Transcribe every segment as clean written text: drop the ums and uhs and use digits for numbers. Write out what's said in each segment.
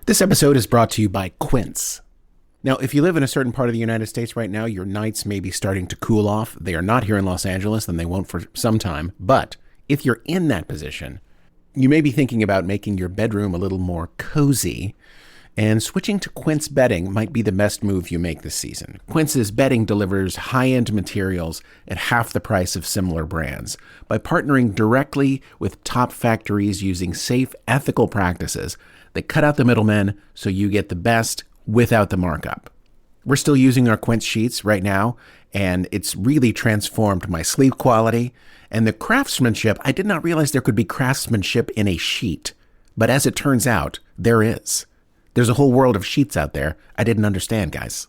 This episode is brought to you by Quince. Now, if you live in a certain part of the United States right now, your nights may be starting to cool off. They are not here in Los Angeles, and they won't for some time. But if you're in that position, you may be thinking about making your bedroom a little more cozy, and switching to Quince bedding might be the best move you make this season. Quince's bedding delivers high-end materials at half the price of similar brands. By partnering directly with top factories using safe, ethical practices, they cut out the middlemen so you get the best without the markup. We're still using our Quince sheets right now, and it's really transformed my sleep quality. And the craftsmanship, I did not realize there could be craftsmanship in a sheet. But as it turns out, there is. There's a whole world of sheets out there I didn't understand, guys.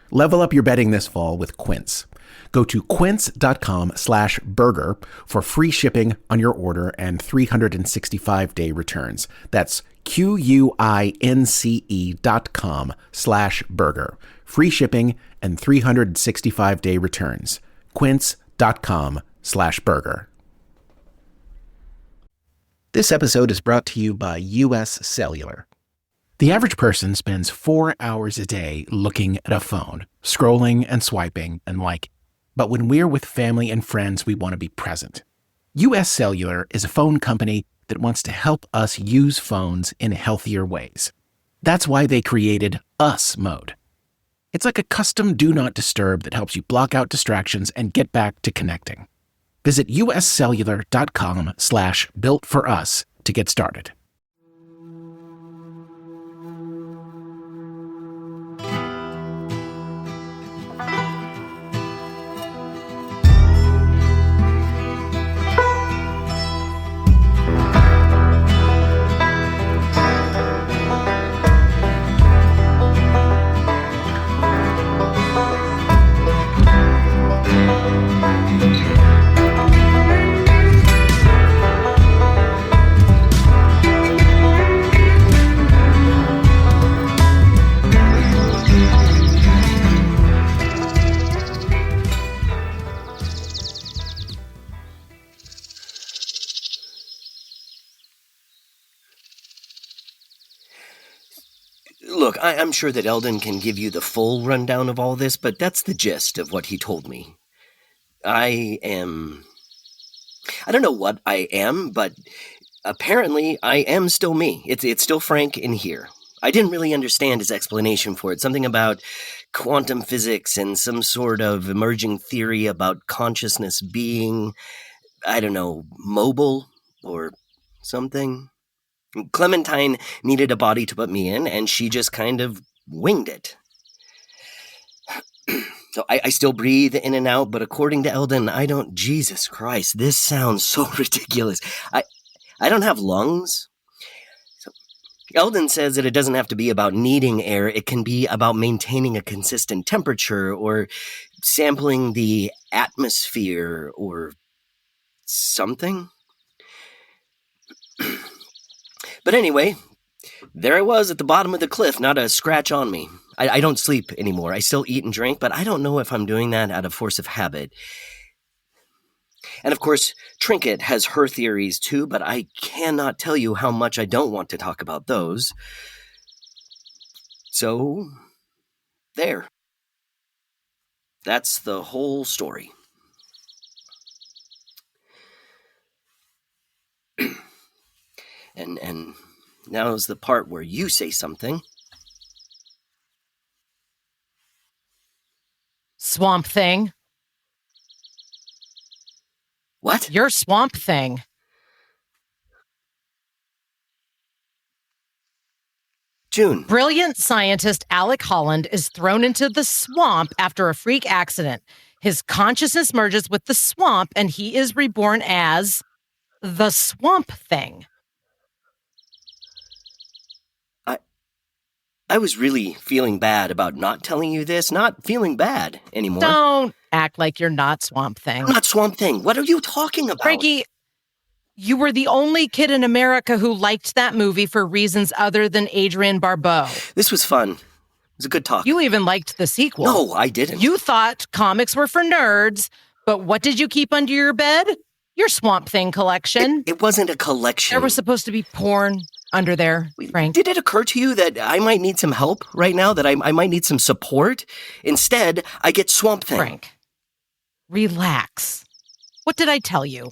Level up your bedding this fall with Quince. Go to quince.com/burger for free shipping on your order and 365-day returns. That's QUINCE.com/burger. Free shipping and 365-day returns. Quince.com/burger. This episode is brought to you by US Cellular. The average person spends 4 hours a day looking at a phone, scrolling and swiping and liking. But when we're with family and friends, we want to be present. US Cellular is a phone company that wants to help us use phones in healthier ways. That's why they created Us Mode. It's like a custom Do Not Disturb that helps you block out distractions and get back to connecting. Visit uscellular.com/built-for-us to get started. Look, I'm sure that Eldin can give you the full rundown of all this, but that's the gist of what he told me. I don't know what I am, but apparently I am still me. It's still Frank in here. I didn't really understand his explanation for it. Something about quantum physics and some sort of emerging theory about consciousness being, I don't know, mobile or something. Clementine needed a body to put me in, and she just kind of winged it. So I still breathe in and out, but according to Eldin, I don't... Jesus Christ, this sounds so ridiculous. I don't have lungs. So Eldin says that it doesn't have to be about needing air. It can be about maintaining a consistent temperature or sampling the atmosphere or something. But anyway, there I was at the bottom of the cliff, not a scratch on me. I don't sleep anymore. I still eat and drink, but I don't know if I'm doing that out of force of habit. And of course, Trinkett has her theories too, but I cannot tell you how much I don't want to talk about those. So, there. That's the whole story. And now's the part where you say something. Swamp Thing. What? You're Swamp Thing. June. Brilliant scientist Alec Holland is thrown into the swamp after a freak accident. His consciousness merges with the swamp, and he is reborn as the Swamp Thing. I was really feeling bad about not telling you this, not feeling bad anymore. Don't act like you're not Swamp Thing. I'm not Swamp Thing. What are you talking about? Frankie, you were the only kid in America who liked that movie for reasons other than Adrienne Barbeau. This was fun. It was a good talk. You even liked the sequel. No, I didn't. You thought comics were for nerds, but what did you keep under your bed? Your Swamp Thing collection. It wasn't a collection. There was supposed to be porn, under there, Frank. Did it occur to you that I might need some help right now, that I might need some support? Instead, I get Swamp Thing. Frank, relax. What did I tell you?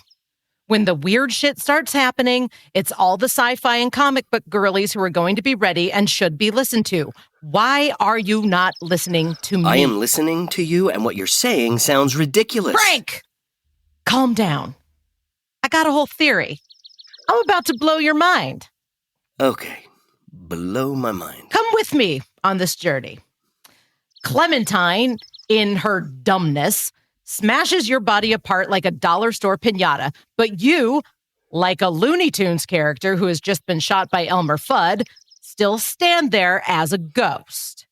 When the weird shit starts happening, it's all the sci-fi and comic book girlies who are going to be ready and should be listened to. Why are you not listening to me? I am listening to you, and what you're saying sounds ridiculous. Frank! Calm down. I got a whole theory. I'm about to blow your mind. Okay, blow my mind. Come with me on this journey. Clementine, in her dumbness, smashes your body apart like a dollar store piñata, but you, like a Looney Tunes character who has just been shot by Elmer Fudd, still stand there as a ghost.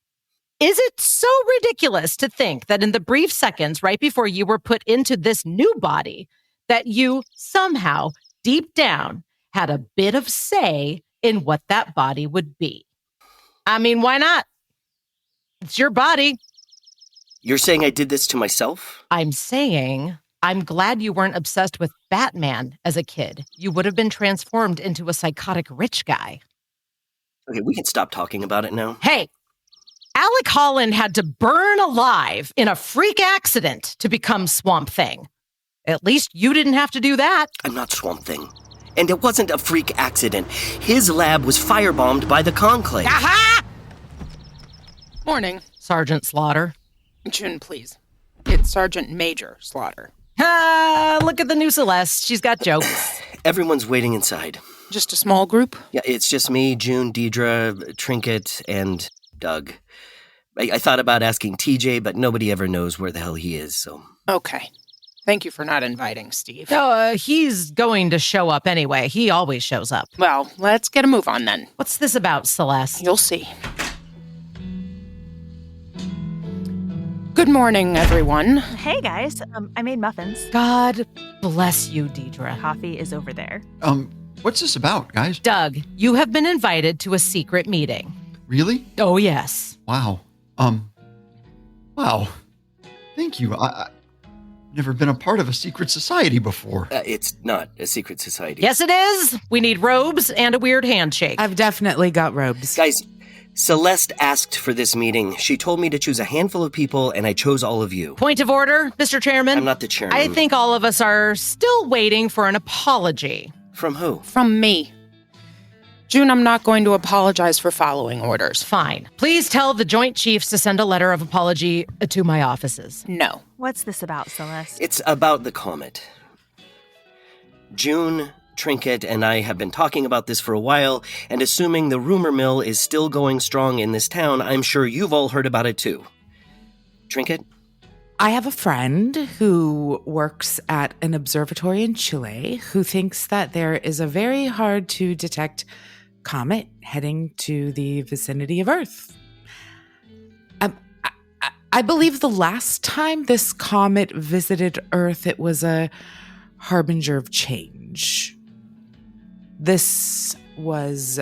Is it so ridiculous to think that in the brief seconds right before you were put into this new body, that you somehow, deep down, had a bit of say in what that body would be? I mean, why not? It's your body. You're saying I did this to myself? I'm saying I'm glad you weren't obsessed with Batman as a kid. You would have been transformed into a psychotic rich guy. Okay, we can stop talking about it now. Hey, Alec Holland had to burn alive in a freak accident to become Swamp Thing. At least you didn't have to do that. I'm not Swamp Thing. And it wasn't a freak accident. His lab was firebombed by the Conclave. Aha! Morning. Sergeant Slaughter. June, please. It's Sergeant Major Slaughter. Ah, look at the new Celeste. She's got jokes. Everyone's waiting inside. Just a small group? Yeah, it's just me, June, Deidre, Trinkett, and Doug. I thought about asking TJ, but nobody ever knows where the hell he is, so... Okay. Thank you for not inviting Steve. Oh, he's going to show up anyway. He always shows up. Well, let's get a move on then. What's this about, Celeste? You'll see. Good morning, everyone. Hey, guys. I made muffins. God bless you, Deidre. Coffee is over there. What's this about, guys? Doug, you have been invited to a secret meeting. Really? Oh, yes. Wow. Wow. Thank you. I've never been a part of a secret society before. It's not a secret society. Yes, it is. We need robes and a weird handshake. I've definitely got robes. Guys, Celeste asked for this meeting. She told me to choose a handful of people, and I chose all of you. Point of order, Mr. Chairman. I'm not the chairman. I think all of us are still waiting for an apology. From who? From me. June, I'm not going to apologize for following orders. Fine. Please tell the Joint Chiefs to send a letter of apology to my offices. No. What's this about, Celeste? It's about the comet. June, Trinkett, and I have been talking about this for a while, and assuming the rumor mill is still going strong in this town, I'm sure you've all heard about it too. Trinkett? I have a friend who works at an observatory in Chile who thinks that there is a very hard to detect comet heading to the vicinity of Earth. I believe the last time this comet visited Earth, it was a harbinger of change. This was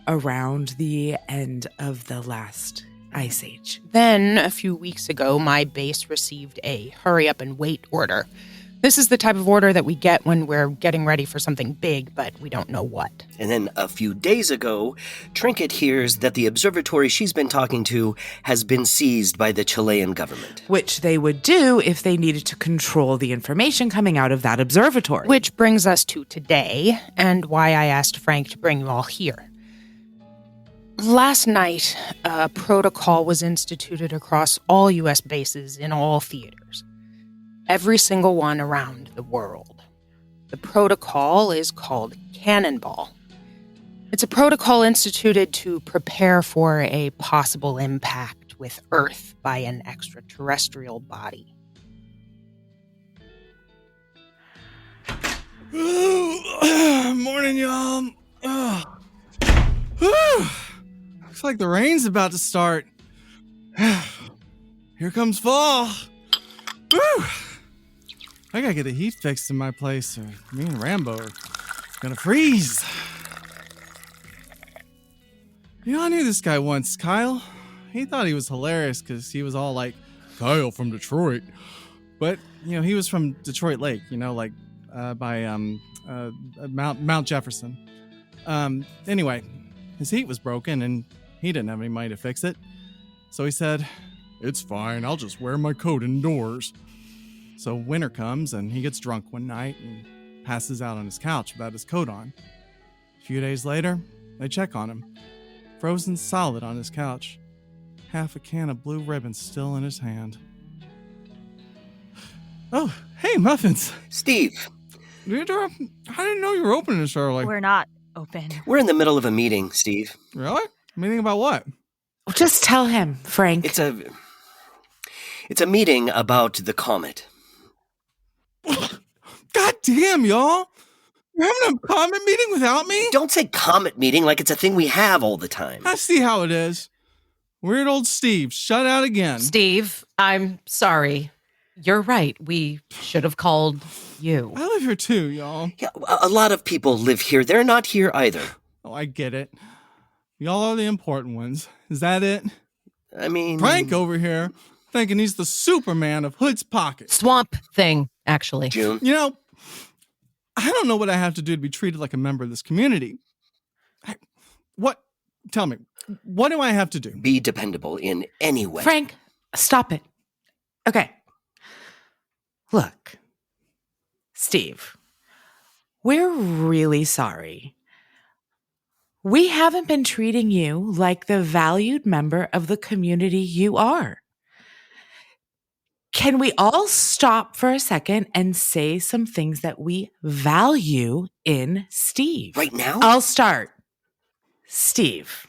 around the end of the last Ice Age. Then, a few weeks ago, my base received a hurry up and wait order. This is the type of order that we get when we're getting ready for something big, but we don't know what. And then a few days ago, Trinkett hears that the observatory she's been talking to has been seized by the Chilean government. Which they would do if they needed to control the information coming out of that observatory. Which brings us to today, and why I asked Frank to bring you all here. Last night, a protocol was instituted across all U.S. bases in all theaters. Every single one around the world. The protocol is called Cannonball. It's a protocol instituted to prepare for a possible impact with Earth by an extraterrestrial body. Morning, y'all. Looks like the rain's about to start. Here comes fall. Woo! I gotta get the heat fixed in my place, or me and Rambo are gonna freeze. You know, I knew this guy once, Kyle. He thought he was hilarious because he was all like, Kyle from Detroit. But, you know, he was from Detroit Lake, you know, like by Mount Jefferson. Anyway, his heat was broken and he didn't have any money to fix it. So he said, "It's fine, I'll just wear my coat indoors." So winter comes and he gets drunk one night and passes out on his couch without his coat on. A few days later, they check on him. Frozen solid on his couch. Half a can of blue ribbon still in his hand. Oh, hey, Muffins. Steve, Deidre, I didn't know you were opening this early. We're not open. we're in the middle of a meeting, Steve. Really? Meeting about what? Just tell him, Frank. It's a meeting about the comet. God damn, y'all. You're having a comet meeting without me? Don't say comet meeting like it's a thing we have all the time. I see how it is. Weird old Steve, shut out again. Steve, I'm sorry. You're right. We should have called you. I live here too, y'all. Yeah, a lot of people live here. They're not here either. Oh, I get it. Y'all are the important ones. Is that it? I mean... Frank over here thinking he's the Superman of Hood's Pocket. Swamp thing, actually. June, You know, I don't know what I have to do to be treated like a member of this community. Tell me, what do I have to do? be dependable in any way. Frank, stop it. Okay. Look, Steve, we're really sorry. We haven't been treating you like the valued member of the community you are. Can we all stop for a second and say some things that we value in Steve? Right now? I'll start. Steve,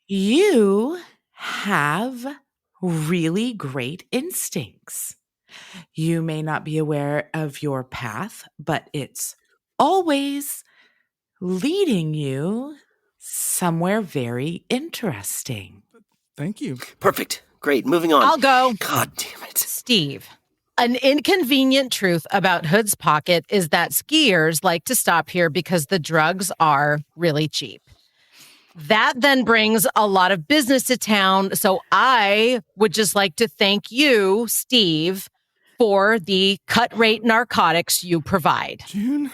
you have really great instincts. You may not be aware of your path, but it's always leading you somewhere very interesting. Thank you. Perfect. Great. Moving on. I'll go. God damn it. Steve, an inconvenient truth about Hood's Pocket is that skiers like to stop here because the drugs are really cheap. That then brings a lot of business to town. So I would just like to thank you, Steve, for the cut rate narcotics you provide. June,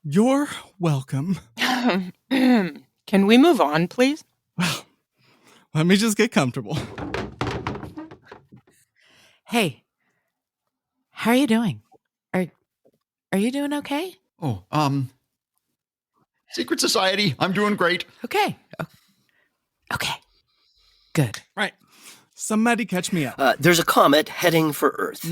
you're welcome. Can we move on, please? Well, let me just get comfortable. Hey, how are you doing? Are you doing okay? Oh, Secret Society, I'm doing great. Okay. Okay. Good. Right. Somebody catch me up. There's a comet heading for Earth.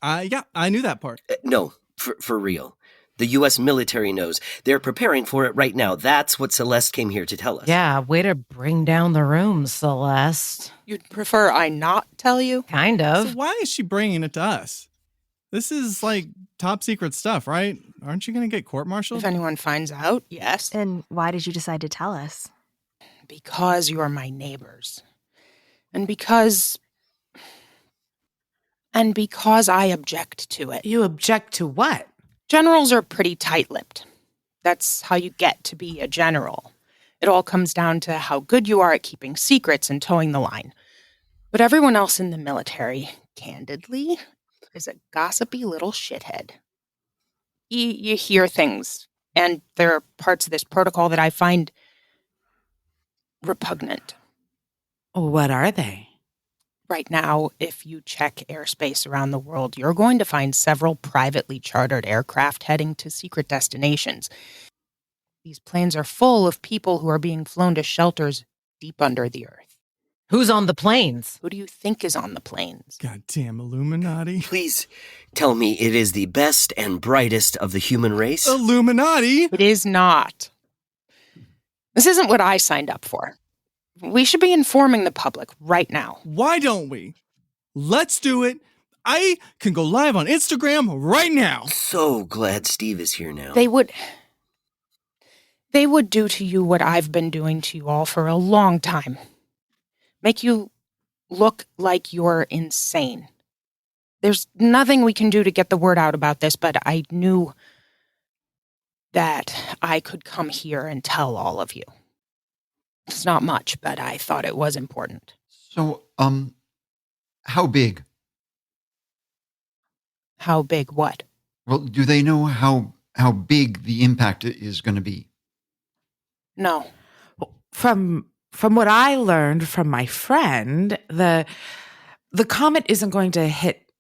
Yeah, I knew that part. No, for real. The U.S. military knows. They're preparing for it right now. That's what Celeste came here to tell us. Yeah, way to bring down the room, Celeste. You'd prefer I not tell you? Kind of. So why is she bringing it to us? This is like top secret stuff, right? Aren't you going to get court-martialed? If anyone finds out, yes. And why did you decide to tell us? Because you're my neighbors. And because I object to it. You object to what? Generals are pretty tight-lipped. That's how you get to be a general. It all comes down to how good you are at keeping secrets and towing the line. But everyone else in the military, candidly, is a gossipy little shithead. You hear things, and there are parts of this protocol that I find repugnant. What are they? Right now, if you check airspace around the world, you're going to find several privately chartered aircraft heading to secret destinations. These planes are full of people who are being flown to shelters deep under the earth. Who's on the planes? Who do you think is on the planes? Goddamn Illuminati. Please tell me it is the best and brightest of the human race. Illuminati? It is not. This isn't what I signed up for. We should be informing the public right now. Why don't we? Let's do it. I can go live on Instagram right now. So glad Steve is here now. They would do to you what I've been doing to you all for a long time. Make you look like you're insane. There's nothing we can do to get the word out about this, but I knew that I could come here and tell all of you. It's not much, but I thought it was important. So, how big? How big what? Well, do they know how how big the impact is going to be? No. From what I learned from my friend, the comet isn't going to hit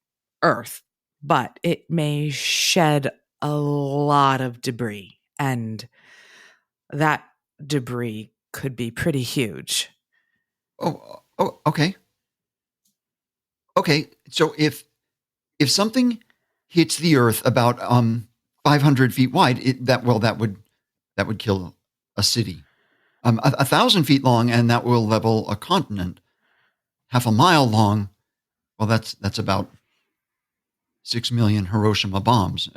Earth, but it may shed a lot of debris, and that debris could be pretty huge. Oh, okay. Okay, so if something hits the Earth about 500 feet wide, that would kill a city. 1,000 feet long, and that will level a continent. Half a mile long, well, that's about 6 million Hiroshima bombs,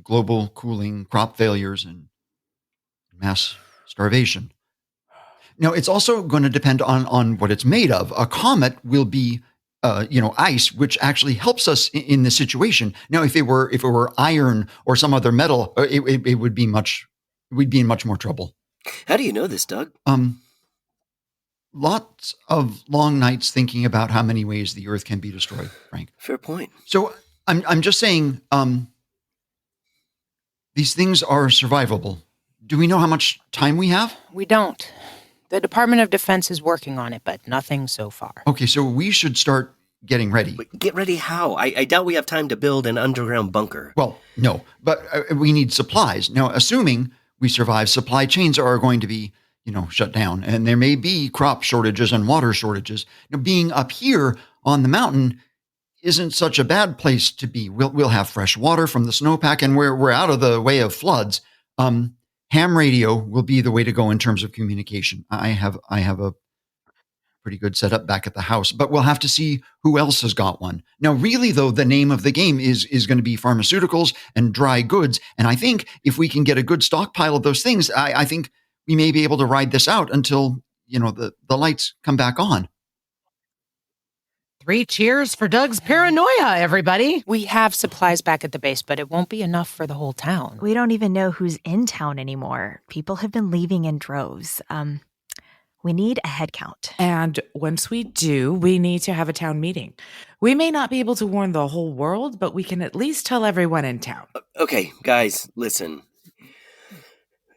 global cooling, crop failures, and mass starvation. Now, it's also going to depend on what it's made of. A comet will be, ice, which actually helps us in this situation. Now, if it were iron or some other metal, it would be we'd be in much more trouble. How do you know this, Doug? Lots of long nights thinking about how many ways the Earth can be destroyed, Frank. Fair point. So I'm just saying, these things are survivable. Do we know how much time we have? We don't. The Department of Defense is working on it, but nothing so far. Okay, so we should start getting ready. But get ready how? I doubt we have time to build an underground bunker. Well, no, but we need supplies. Now, assuming we survive, supply chains are going to be, shut down, and there may be crop shortages and water shortages. Now, being up here on the mountain isn't such a bad place to be. We'll have fresh water from the snowpack, and we're out of the way of floods. Ham radio will be the way to go in terms of communication. I have a pretty good setup back at the house, but we'll have to see who else has got one. Now, really, though, the name of the game is going to be pharmaceuticals and dry goods. And I think if we can get a good stockpile of those things, I think we may be able to ride this out until, the lights come back on. 3 cheers for Doug's paranoia, everybody. We have supplies back at the base, but it won't be enough for the whole town. We don't even know who's in town anymore. People have been leaving in droves. We need a head count. And once we do, we need to have a town meeting. We may not be able to warn the whole world, but we can at least tell everyone in town. Okay, guys, listen.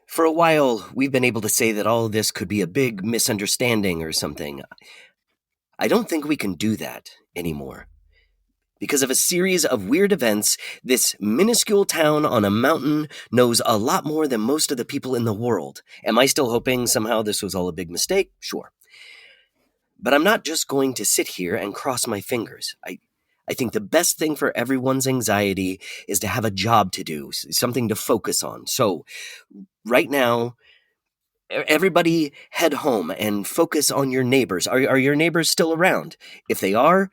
For a while, we've been able to say that all of this could be a big misunderstanding or something. I don't think we can do that anymore. Because of a series of weird events, this minuscule town on a mountain knows a lot more than most of the people in the world. Am I still hoping somehow this was all a big mistake? Sure. But I'm not just going to sit here and cross my fingers. I think the best thing for everyone's anxiety is to have a job to do, something to focus on. So, right now, everybody head home and focus on your neighbors. Are your neighbors still around? If they are,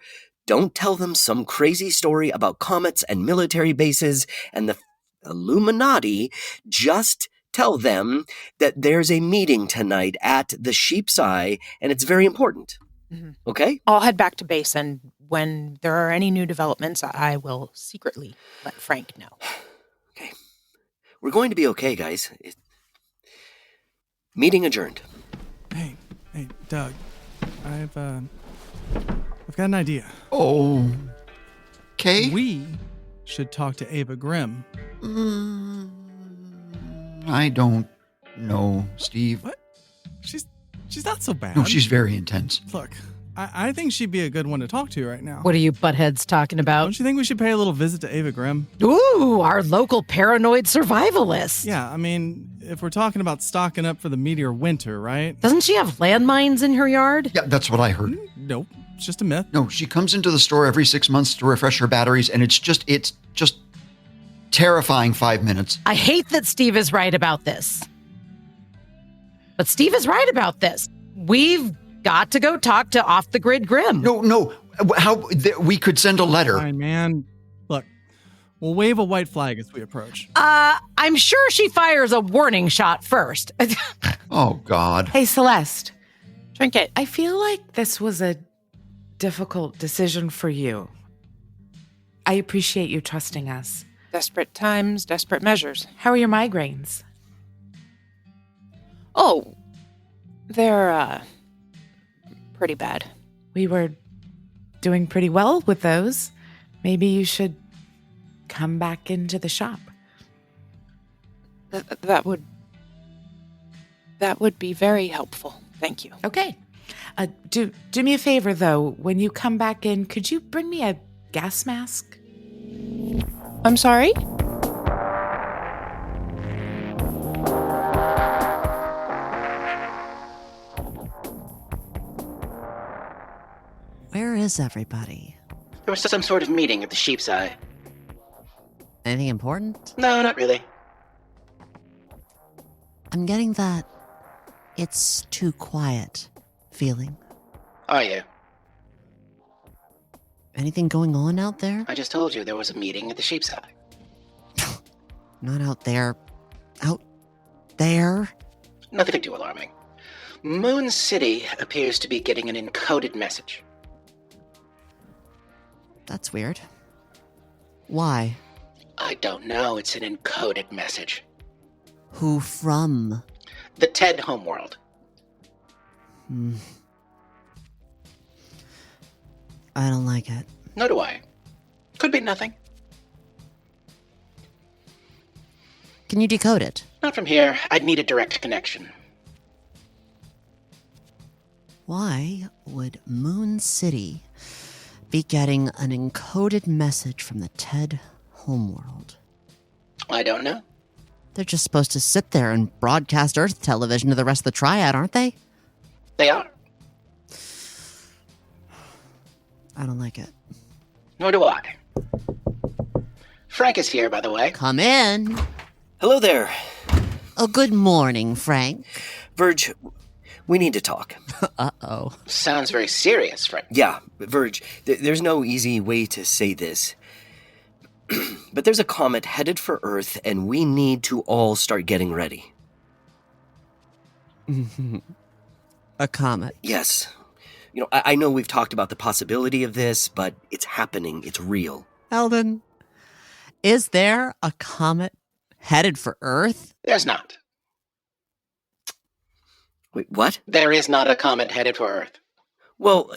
don't tell them some crazy story about comets and military bases and the Illuminati. Just tell them that there's a meeting tonight at the Sheep's Eye, and it's very important. Mm-hmm. Okay? I'll head back to base, and when there are any new developments, I will secretly let Frank know. Okay. We're going to be okay, guys. Meeting adjourned. Hey, Doug. I've got an idea. Oh. Okay. We should talk to Ava Grimm. I don't know, Steve. What? She's not so bad. No, she's very intense. Look, I think she'd be a good one to talk to right now. What are you buttheads talking about? Don't you think we should pay a little visit to Ava Grimm? Ooh, our local paranoid survivalist. Yeah, I mean, if we're talking about stocking up for the meteor winter, right? Doesn't she have landmines in her yard? Yeah, that's what I heard. Nope, it's just a myth. No, she comes into the store every 6 months to refresh her batteries, and it's just terrifying 5 minutes. I hate that Steve is right about this. But Steve is right about this. We've got to go talk to Off the Grid Grimm. No. We could send a letter. Fine, man. Look, we'll wave a white flag as we approach. I'm sure she fires a warning shot first. Oh, God. Hey, Celeste. Trinkett. I feel like this was a difficult decision for you. I appreciate you trusting us. Desperate times, desperate measures. How are your migraines? Oh, they're, pretty bad. We were doing pretty well with those. Maybe you should come back into the shop. That would be very helpful. Thank you. Okay. Do me a favor, though. When you come back in, could you bring me a gas mask? I'm sorry? Where is everybody? There was some sort of meeting at the Sheep's Eye. Anything important? No, not really. I'm getting that it's too quiet feeling. Are you? Anything going on out there? I just told you there was a meeting at the Sheep's Eye. Not out there. Out there? Nothing too alarming. Moon City appears to be getting an encoded message. That's weird. Why? I don't know. It's an encoded message. Who from? The Ted homeworld. I don't like it. Nor do I. Could be nothing. Can you decode it? Not from here. I'd need a direct connection. Why would Moon City be getting an encoded message from the Ted homeworld? I don't know. They're just supposed to sit there and broadcast Earth television to the rest of the triad, aren't they? They are. I don't like it. Nor do I. Frank is here, by the way. Come in. Hello there. Oh, good morning, Frank. Verge, we need to talk. Uh-oh. Sounds very serious, Frank. Yeah, Verge, there's no easy way to say this. But there's a comet headed for Earth, and we need to all start getting ready. A comet. Yes. You know, I know we've talked about the possibility of this, but it's happening. It's real. Eldin, is there a comet headed for Earth? There's not. Wait, what? There is not a comet headed for Earth. Well,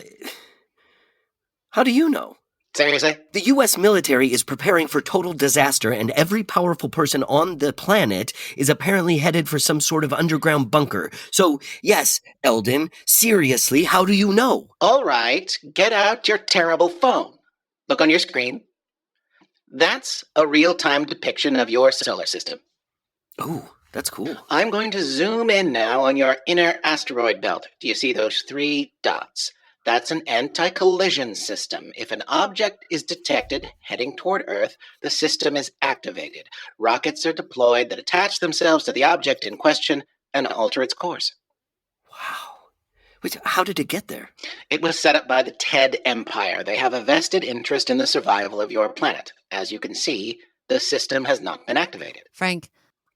how do you know? Seriously? The U.S. military is preparing for total disaster, and every powerful person on the planet is apparently headed for some sort of underground bunker. So, yes, Eldin, seriously, how do you know? All right, get out your terrible phone. Look on your screen. That's a real-time depiction of your solar system. Oh, that's cool. I'm going to zoom in now on your inner asteroid belt. Do you see those 3 dots? That's an anti-collision system. If an object is detected heading toward Earth, the system is activated. Rockets are deployed that attach themselves to the object in question and alter its course. Wow. Wait, how did it get there? It was set up by the Ted Empire. They have a vested interest in the survival of your planet. As you can see, the system has not been activated. Frank,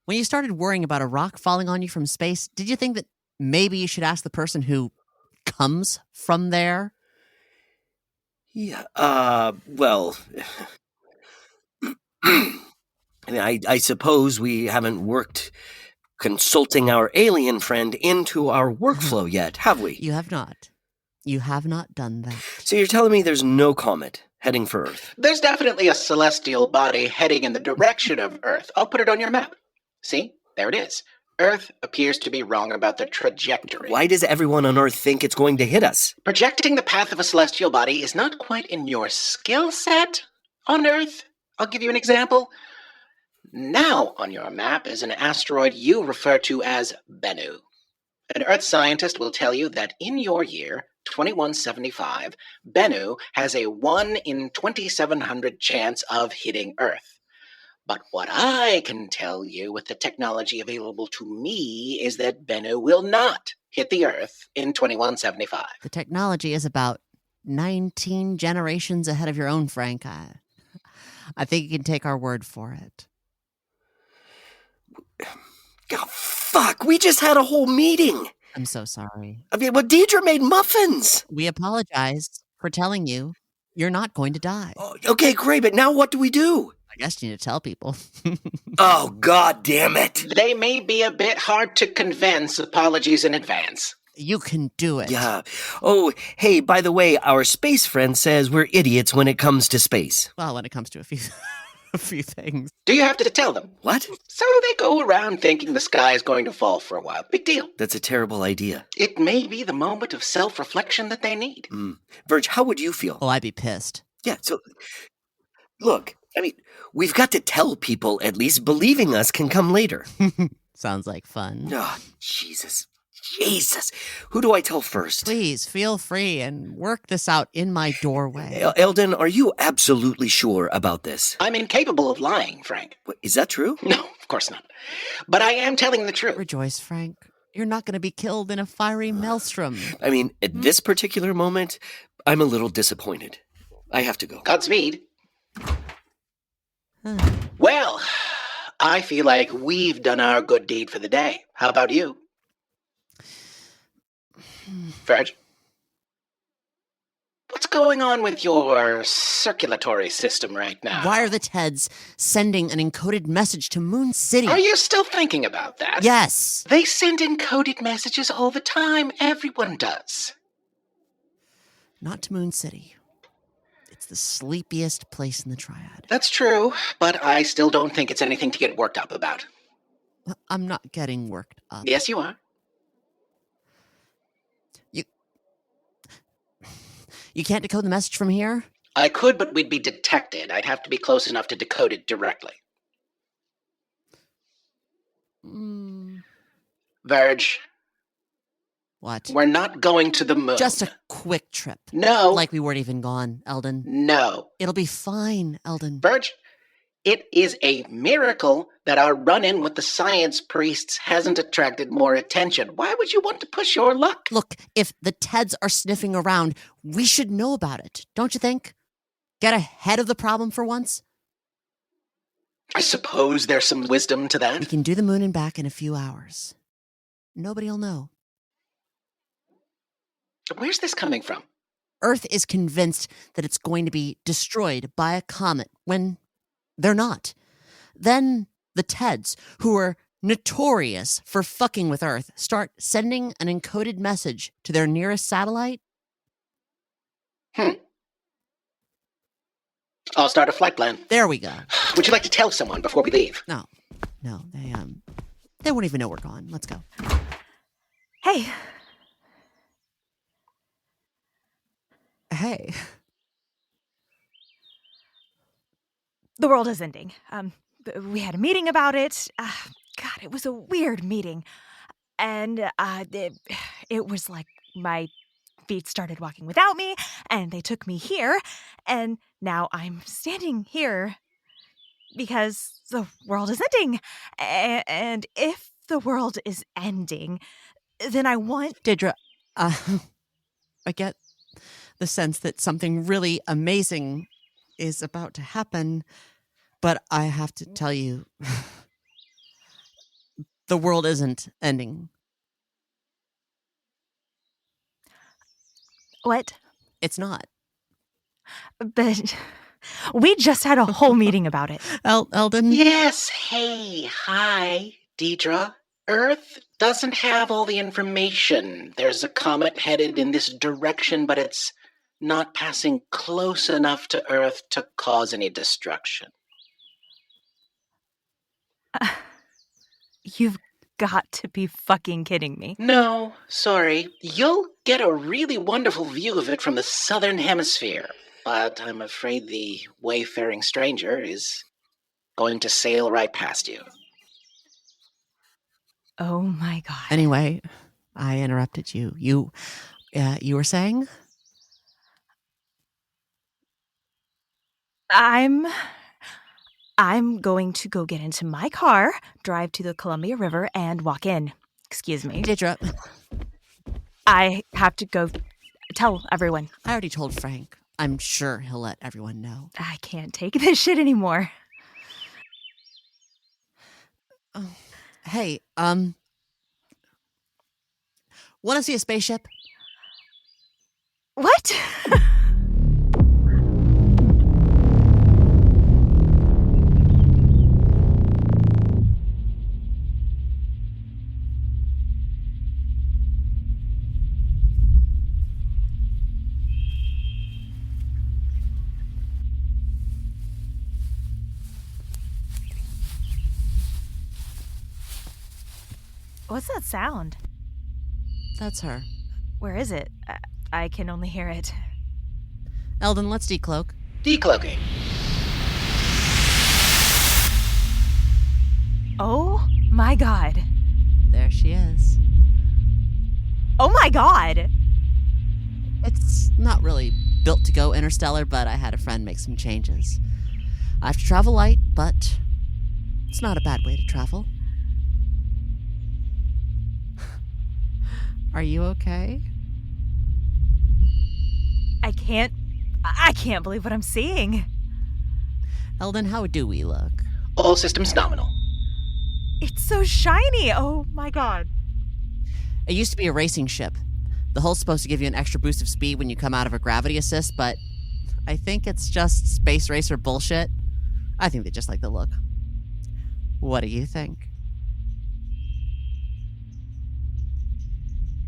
when you started worrying about a rock falling on you from space, did you think that maybe you should ask the person who comes from there? Yeah, well... I mean, I suppose we haven't worked consulting our alien friend into our workflow yet, have we? You have not. You have not done that. So you're telling me there's no comet heading for Earth? There's definitely a celestial body heading in the direction of Earth. I'll put it on your map. See? There it is. Earth appears to be wrong about the trajectory. Why does everyone on Earth think it's going to hit us? Projecting the path of a celestial body is not quite in your skill set on Earth. I'll give you an example. Now on your map is an asteroid you refer to as Bennu. An Earth scientist will tell you that in your year, 2175, Bennu has a 1 in 2700 chance of hitting Earth. But what I can tell you with the technology available to me is that Bennu will not hit the Earth in 2175. The technology is about 19 generations ahead of your own, Frank. I think you can take our word for it. Oh, fuck, we just had a whole meeting. I'm so sorry. I mean, well, Deidre made muffins. We apologize for telling you you're not going to die. Oh, okay, great, but now what do we do? I guess you need to tell people. Oh, God damn it. They may be a bit hard to convince. Apologies in advance. You can do it. Yeah. Oh, hey, by the way, our space friend says we're idiots when it comes to space. Well, when it comes to a few a few things. Do you have to tell them? What? So they go around thinking the sky is going to fall for a while. Big deal. That's a terrible idea. It may be the moment of self-reflection that they need. Verge, how would you feel? Oh, I'd be pissed. Yeah, so, look, I mean, we've got to tell people at least. Believing us can come later. Sounds like fun. Oh, Jesus. Who do I tell first? Please, feel free and work this out in my doorway. Eldin, are you absolutely sure about this? I'm incapable of lying, Frank. What, is that true? No, of course not. But I am telling the truth. Rejoice, Frank. You're not going to be killed in a fiery maelstrom. I mean, at this particular moment, I'm a little disappointed. I have to go. Godspeed. Well, I feel like we've done our good deed for the day. How about you? Verge? What's going on with your circulatory system right now? Why are the Teds sending an encoded message to Moon City? Are you still thinking about that? Yes. They send encoded messages all the time. Everyone does. Not to Moon City. It's the sleepiest place in the Triad. That's true, but I still don't think it's anything to get worked up about. I'm not getting worked up. Yes, you are. You can't decode the message from here? I could, but we'd be detected. I'd have to be close enough to decode it directly. Verge. What? We're not going to the moon. Just a quick trip. No. Like we weren't even gone, Eldin. No. It'll be fine, Eldin. Verge, it is a miracle that our run-in with the science priests hasn't attracted more attention. Why would you want to push your luck? Look, if the Teds are sniffing around, we should know about it, don't you think? Get ahead of the problem for once? I suppose there's some wisdom to that. We can do the moon and back in a few hours. Nobody'll know. Where's this coming from? Earth is convinced that it's going to be destroyed by a comet when they're not. Then the Teds, who are notorious for fucking with Earth, start sending an encoded message to their nearest satellite. I'll start a flight plan. There we go. Would you like to tell someone before we leave? No, they won't even know we're gone. Let's go. Hey. Hey. The world is ending. We had a meeting about it. God, it was a weird meeting. And it was like my feet started walking without me, and they took me here, and now I'm standing here because the world is ending. And if the world is ending, then I want... Deidre, I get the sense that something really amazing is about to happen, but I have to tell you, the world isn't ending. What? It's not. But we just had a whole meeting about it. Eldin? Yes, hey, hi, Deidre. Earth doesn't have all the information. There's a comet headed in this direction, but it's not passing close enough to Earth to cause any destruction. You've got to be fucking kidding me. No, sorry. You'll get a really wonderful view of it from the southern hemisphere, but I'm afraid the wayfaring stranger is going to sail right past you. Oh my God. Anyway, I interrupted you. You were saying? I'm going to go get into my car, drive to the Columbia River, and walk in. Excuse me. Deidre. I have to go tell everyone. I already told Frank. I'm sure he'll let everyone know. I can't take this shit anymore. Oh. Hey, want to see a spaceship? What? What's that sound? That's her. Where is it? I can only hear it. Eldin, let's decloak. Decloaking. Oh my god. There she is. Oh my god! It's not really built to go interstellar, but I had a friend make some changes. I have to travel light, but it's not a bad way to travel. Are you okay? I can't believe what I'm seeing. Eldin, how do we look? All systems nominal. It's so shiny. Oh my god. It used to be a racing ship. The hull's supposed to give you an extra boost of speed when you come out of a gravity assist, but I think it's just space racer bullshit. I think they just like the look. What do you think?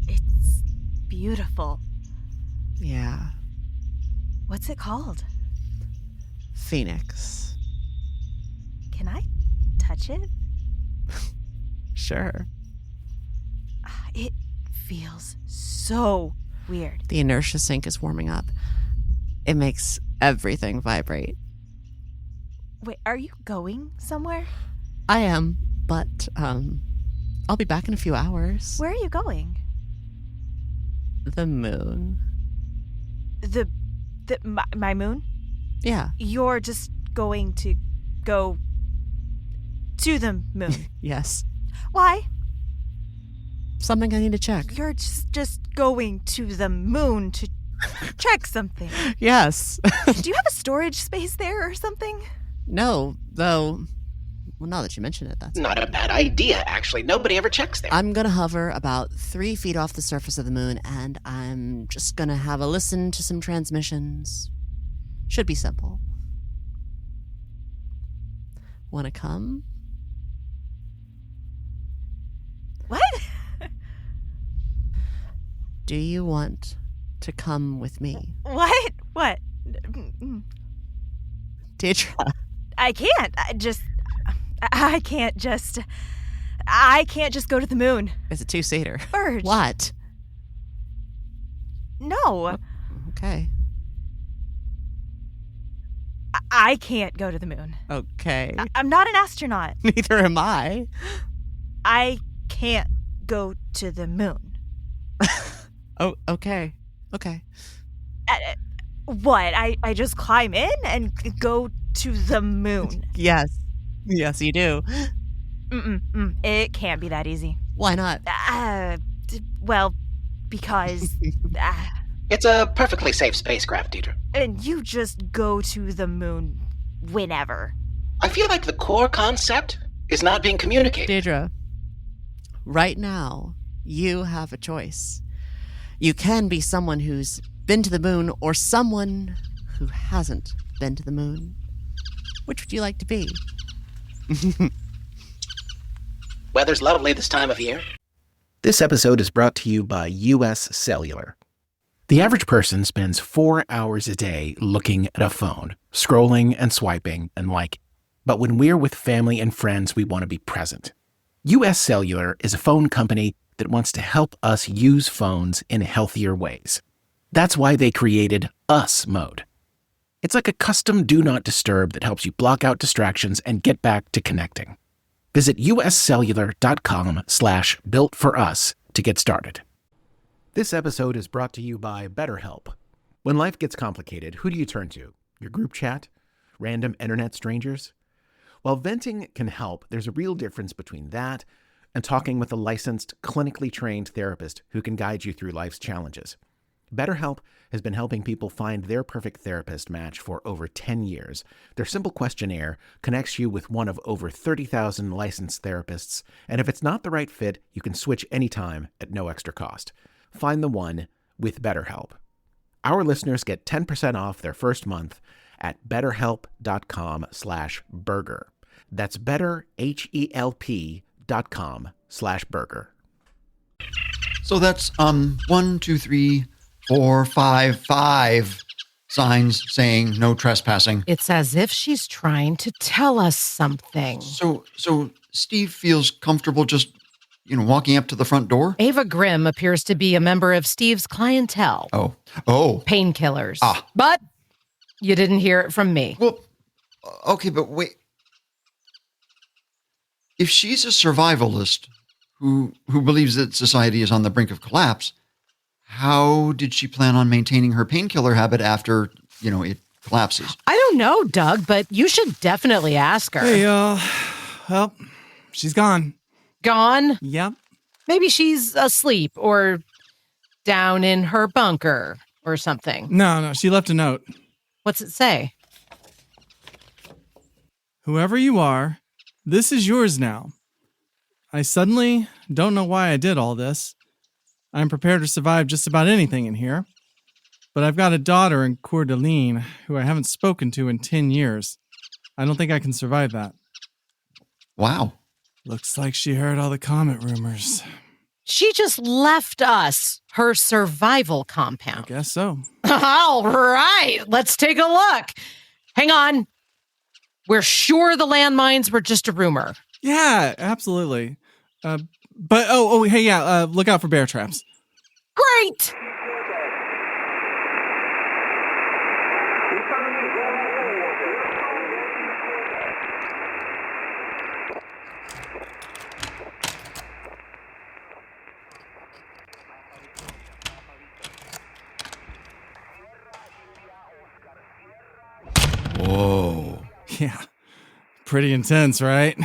It's beautiful. Yeah. What's it called? Phoenix. Can I touch it? Sure. It feels so weird. The inertia sink is warming up. It makes everything vibrate. Wait, are you going somewhere? I am, but I'll be back in a few hours. Where are you going? The moon. My moon? Yeah. You're just going to go to the moon. Yes. Why? Something I need to check. You're just going to the moon to check something. Yes. Do you have a storage space there or something? No, though. Well, now that you mention it, that's Not a bad idea, actually. Nobody ever checks there. I'm gonna hover about 3 feet off the surface of the moon, and I'm just gonna have a listen to some transmissions. Should be simple. Wanna come? What? Do you want to come with me? What? What? Deidre. I can't. I can't just go to the moon. It's a 2-seater. Verge. What? No. Okay. I can't go to the moon. Okay. I'm not an astronaut. Neither am I. I can't go to the moon. Oh, okay. Okay. What? I just climb in and go to the moon. Yes. Yes, you do. It can't be that easy. Why not? Well, because... It's a perfectly safe spacecraft, Deidre. and you just go to the moon whenever. I feel like the core concept is not being communicated. Deidre, right now, you have a choice. You can be someone who's been to the moon or someone who hasn't been to the moon. Which would you like to be? Weather's lovely this time of year. This episode is brought to you by US Cellular. The average person spends 4 hours a day looking at a phone, scrolling and swiping and liking. But when we're with family and friends, we want to be present. US Cellular is a phone company that wants to help us use phones in healthier ways. That's why they created US Mode. It's like a custom Do Not Disturb that helps you block out distractions and get back to connecting. Visit uscellular.com/builtforus to get started. This episode is brought to you by BetterHelp. When life gets complicated, who do you turn to? Your group chat? Random internet strangers? While venting can help, there's a real difference between that and talking with a licensed, clinically trained therapist who can guide you through life's challenges. BetterHelp has been helping people find their perfect therapist match for over 10 years. Their simple questionnaire connects you with one of over 30,000 licensed therapists, and if it's not the right fit, you can switch anytime at no extra cost. Find the one with BetterHelp. Our listeners get 10% off their first month at betterhelp.com/burger. That's betterhelp.com/burger. So that's 1, 2, 3, 4, 5 signs saying no trespassing. It's as if she's trying to tell us something. So Steve feels comfortable just walking up to the front door? Ava Grimm appears to be a member of Steve's clientele. Oh. Painkillers. Ah. But you didn't hear it from me. Well, okay, but wait. If she's a survivalist who believes that society is on the brink of collapse, how did she plan on maintaining her painkiller habit after, it collapses? I don't know, Doug, but you should definitely ask her. Hey, well, she's gone. Gone? Yep. Maybe she's asleep or down in her bunker or something. No, she left a note. What's it say? Whoever you are, this is yours now. I suddenly don't know why I did all this. I'm prepared to survive just about anything in here. But I've got a daughter in Coeur d'Alene who I haven't spoken to in 10 years. I don't think I can survive that. Wow. Looks like she heard all the comet rumors. She just left us her survival compound. I guess so. All right, let's take a look. Hang on. We're sure the landmines were just a rumor. Yeah, absolutely. But hey, yeah, look out for bear traps. Great! Whoa. Yeah, pretty intense, right?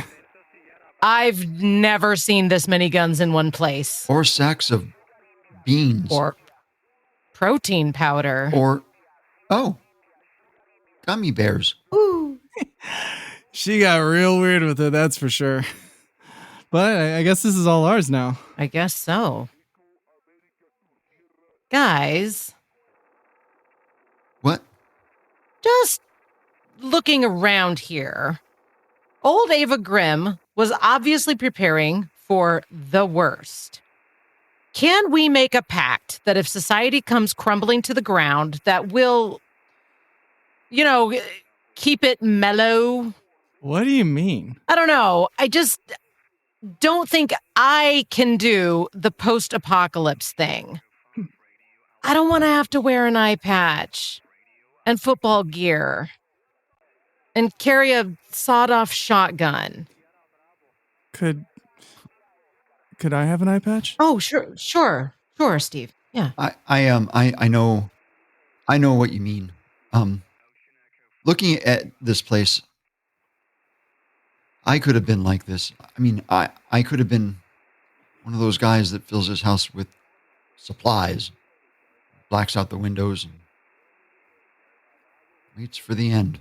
I've never seen this many guns in one place. Or sacks of beans. Or protein powder. Or, gummy bears. Ooh. She got real weird with it, that's for sure. But I guess this is all ours now. I guess so. Guys. What? Just looking around here. Old Ava Grimm was obviously preparing for the worst. Can we make a pact that if society comes crumbling to the ground, that we'll, keep it mellow? What do you mean? I don't know. I just don't think I can do the post-apocalypse thing. I don't want to have to wear an eye patch and football gear and carry a sawed-off shotgun. Could I have an eye patch? Oh, sure, Steve. Yeah. I know what you mean. Looking at this place, I could have been like this. I mean, I could have been one of those guys that fills his house with supplies, blacks out the windows, and waits for the end.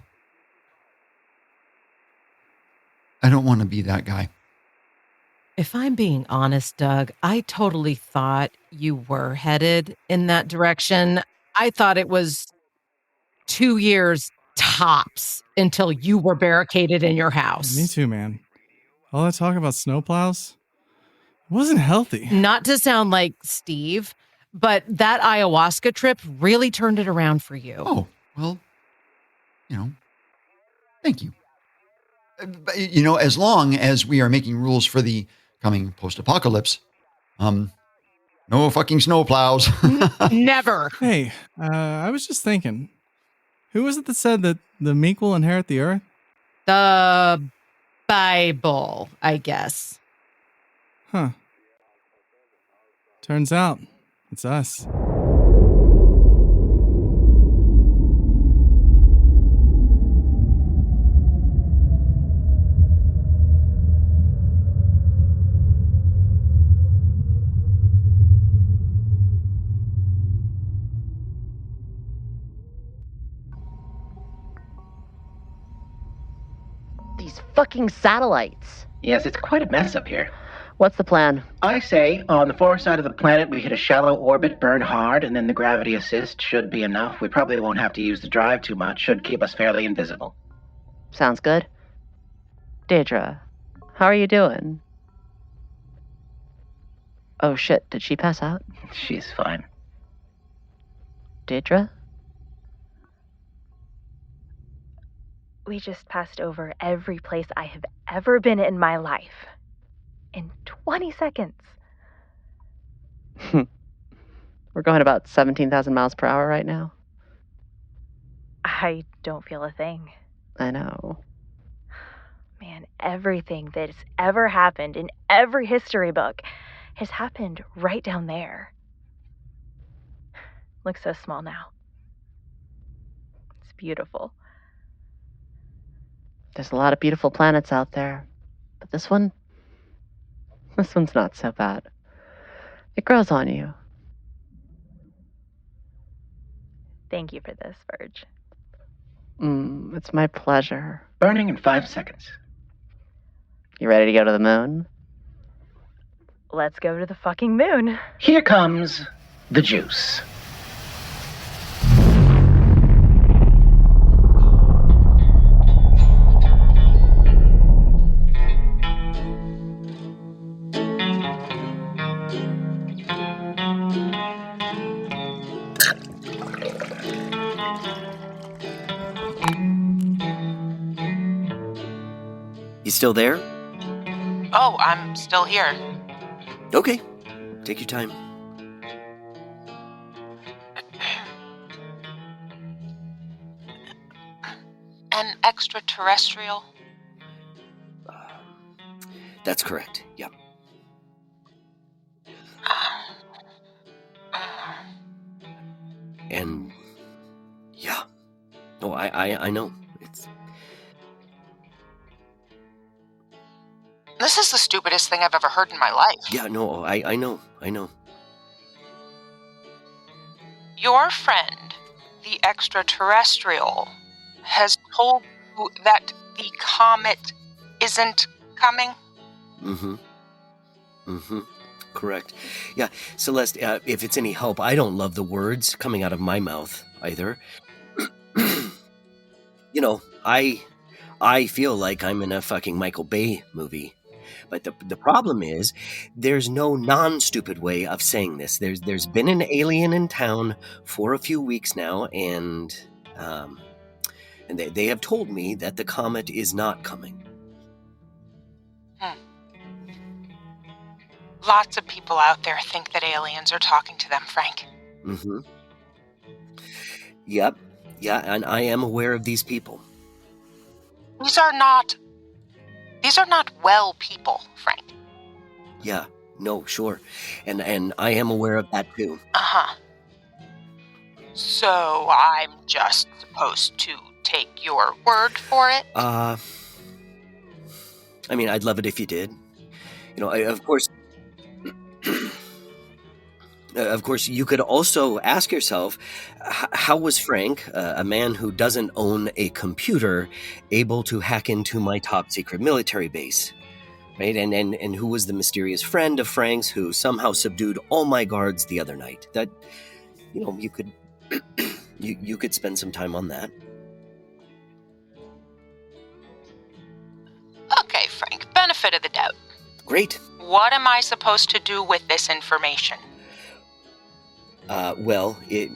I don't want to be that guy. If I'm being honest, Doug, I totally thought you were headed in that direction. I thought it was 2 years tops until you were barricaded in your house. Me too, man. All that talk about snowplows wasn't healthy. Not to sound like Steve, but that ayahuasca trip really turned it around for you. Oh, well, thank you. But, as long as we are making rules for the coming post-apocalypse, no fucking snowplows. Never. Hey, I was just thinking, who was it that said that the meek will inherit the earth? The Bible, I guess. Huh. Turns out, it's us. Fucking satellites. Yes, it's quite a mess up here. What's the plan? I say, on the far side of the planet, we hit a shallow orbit, burn hard, and then the gravity assist should be enough. We probably won't have to use the drive too much. Should keep us fairly invisible. Sounds good. Deidre, how are you doing? Oh shit, did she pass out? She's fine. Deidre? We just passed over every place I have ever been in my life. in 20 seconds. We're going about 17,000 miles per hour right now. I don't feel a thing. I know. Man, everything that's ever happened in every history book has happened right down there. Looks so small now. It's beautiful. There's a lot of beautiful planets out there. But this one's not so bad. It grows on you. Thank you for this, Verge. It's my pleasure. Burning in 5 seconds. You ready to go to the moon? Let's go to the fucking moon. Here comes the juice. You still there? Oh, I'm still here. Okay. Take your time. An extraterrestrial? That's correct. Yep. And yeah. Oh, I know. It's This is the stupidest thing I've ever heard in my life. yeah, no, I know. Your friend, the extraterrestrial, has told you that the comet isn't coming? Correct. Yeah, Celeste, if it's any help, I don't love the words coming out of my mouth either. You know, I feel like I'm in a fucking Michael Bay movie. But the problem is, there's no non-stupid way of saying this. There's been an alien in town for a few weeks now, and they have told me that the comet is not coming. Lots of people out there think that aliens are talking to them, Frank. Yep. Yeah, and I am aware of these people. These are not well people, Frank. Yeah, no, sure. And I am aware of that too. Uh-huh. So I'm just supposed to take your word for it? I mean, I'd love it if you did. You know, of course, you could also ask yourself, how was Frank, a man who doesn't own a computer, able to hack into my top secret military base? Right? And who was the mysterious friend of Frank's who somehow subdued all my guards the other night? That, you know, you could you could spend some time on that. Okay, Frank, benefit of the doubt. Great. What am I supposed to do with this information? Well, it's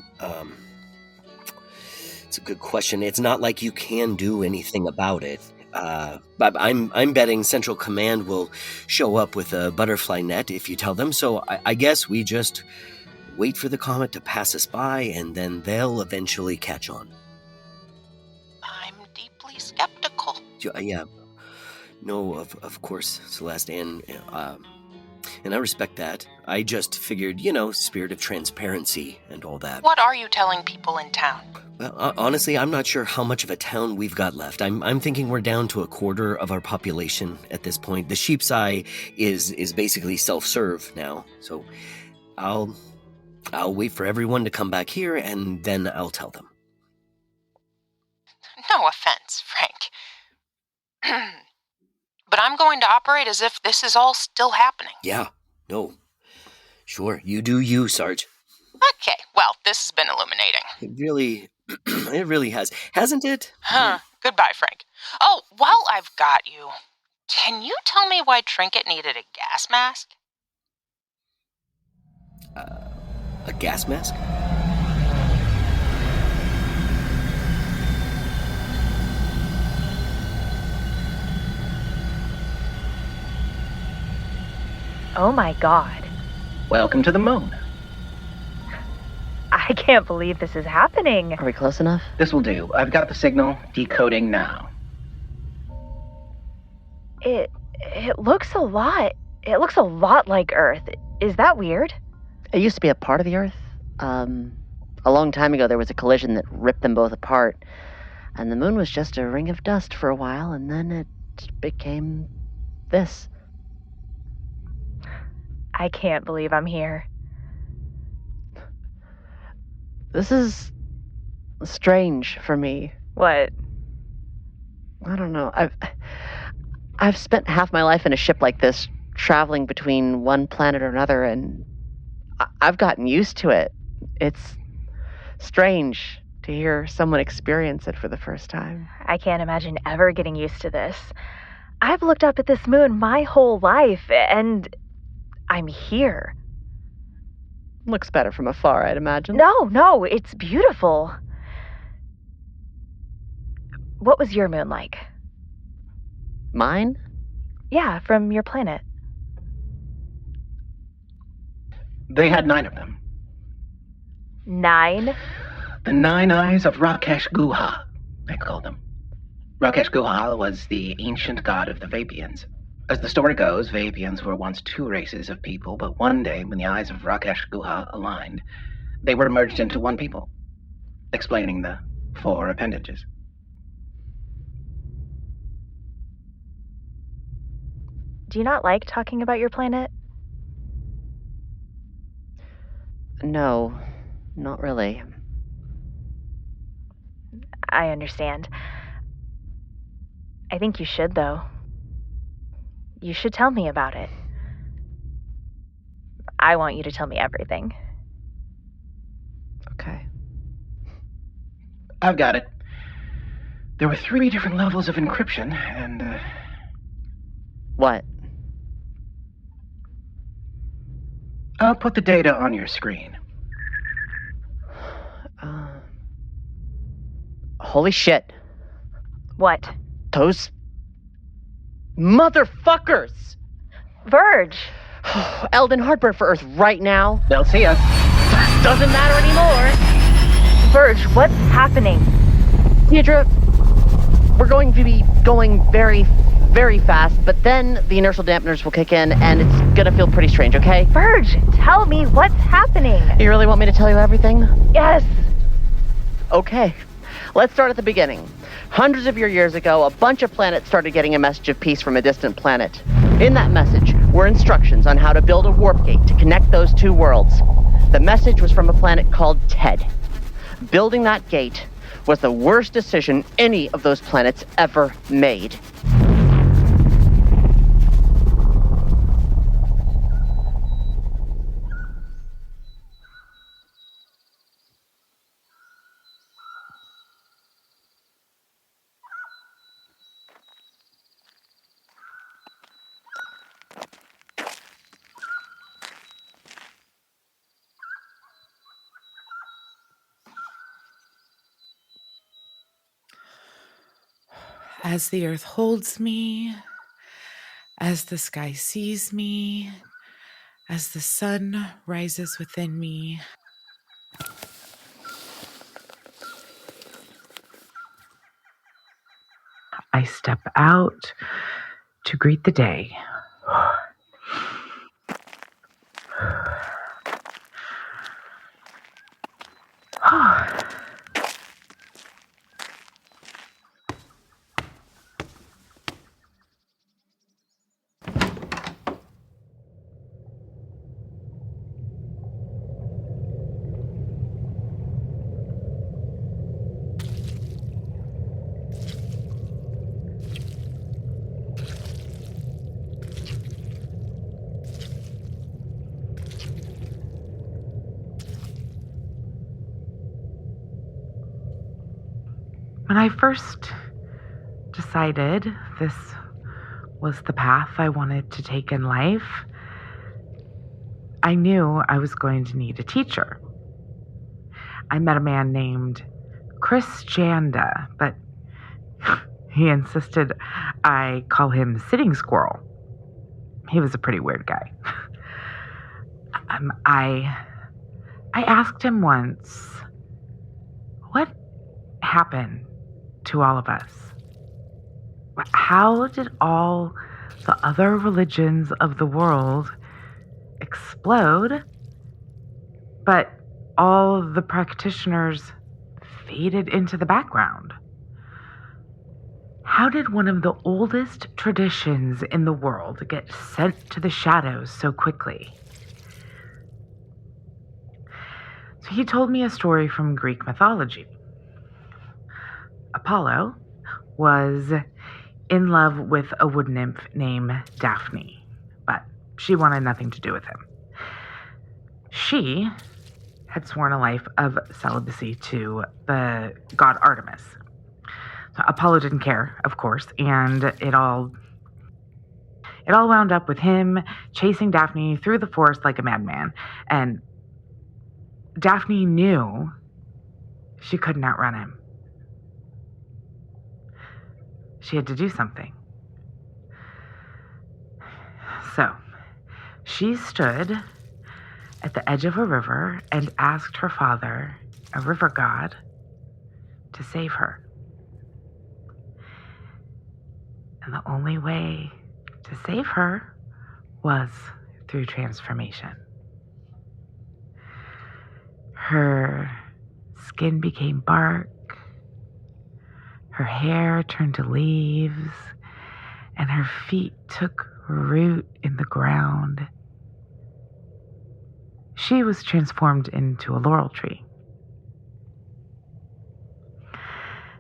a good question. It's not like you can do anything about it. But I'm betting Central Command will show up with a butterfly net if you tell them. So I guess we just wait for the comet to pass us by, and then they'll eventually catch on. I'm deeply skeptical. Yeah. No, of course, Celeste, and I respect that. I just figured, you know, spirit of transparency and all that. What are you telling people in town? Well, honestly, I'm not sure how much of a town we've got left. I'm thinking we're down to a quarter of our population at this point. The Sheep's Eye is basically self-serve now, so I'll wait for everyone to come back here, and then I'll tell them. No offense, Frank. But I'm going to operate as if this is all still happening. Yeah, no. Sure, you do you, Sarge. Okay, well, this has been illuminating. It really has. Hasn't it? Huh. Goodbye, Frank. Oh, while I've got you, can you tell me why Trinkett needed a gas mask? A gas mask? Oh my god. Welcome to the moon. I can't believe this is happening. Are we close enough? This will do. I've got the signal. Decoding now. It looks a lot. It looks a lot like Earth. Is that weird? It used to be a part of the Earth. A long time ago, there was a collision that ripped them both apart. And the moon was just a ring of dust for a while, and then it became this. I can't believe I'm here. This is strange for me. What? I don't know. I've spent half my life in a ship like this, traveling between one planet or another, and I've gotten used to it. It's strange to hear someone experience it for the first time. I can't imagine ever getting used to this. I've looked up at this moon my whole life, and I'm here. Looks better from afar, I'd imagine. No, it's beautiful. What was your moon like? Mine? Yeah, from your planet. They had 9 of them. 9? The 9 eyes of Rakesh Guha, they called them. Rakesh Guha was the ancient god of the Vapians. As the story goes, Vapians were once 2 races of people, but one day, when the eyes of Rakesh Guha aligned, they were merged into one people, explaining the 4 appendages. Do you not like talking about your planet? No, not really. I understand. I think you should, though. You should tell me about it. I want you to tell me everything. Okay. I've got it. There were 3 different levels of encryption, and, What? I'll put the data on your screen. Holy shit. What? Those motherfuckers! Verge! Eldin, heartburn for Earth right now. They'll see us. Doesn't matter anymore. Verge, what's happening? Deidre, we're going to be going very, very fast, but then the inertial dampeners will kick in, and it's gonna feel pretty strange, okay? Verge, tell me what's happening. You really want me to tell you everything? Yes. Okay. Let's start at the beginning. Hundreds of years ago, a bunch of planets started getting a message of peace from a distant planet. In that message were instructions on how to build a warp gate to connect those 2 worlds. The message was from a planet called Ted. Building that gate was the worst decision any of those planets ever made. As the earth holds me, as the sky sees me, as the sun rises within me, I step out to greet the day. When I first decided this was the path I wanted to take in life, I knew I was going to need a teacher. I met a man named Chris Janda, but he insisted I call him Sitting Squirrel. He was a pretty weird guy. I asked him once, what happened to all of us? How did all the other religions of the world explode, but all the practitioners faded into the background? How did one of the oldest traditions in the world get sent to the shadows so quickly? So he told me a story from Greek mythology. Apollo was in love with a wood nymph named Daphne, but she wanted nothing to do with him. She had sworn a life of celibacy to the god Artemis. So Apollo didn't care, of course, and it all wound up with him chasing Daphne through the forest like a madman. And Daphne knew she couldn't outrun him. She had to do something. So she stood at the edge of a river and asked her father, a river god, to save her. And the only way to save her was through transformation. Her skin became bark, her hair turned to leaves, and her feet took root in the ground. She was transformed into a laurel tree.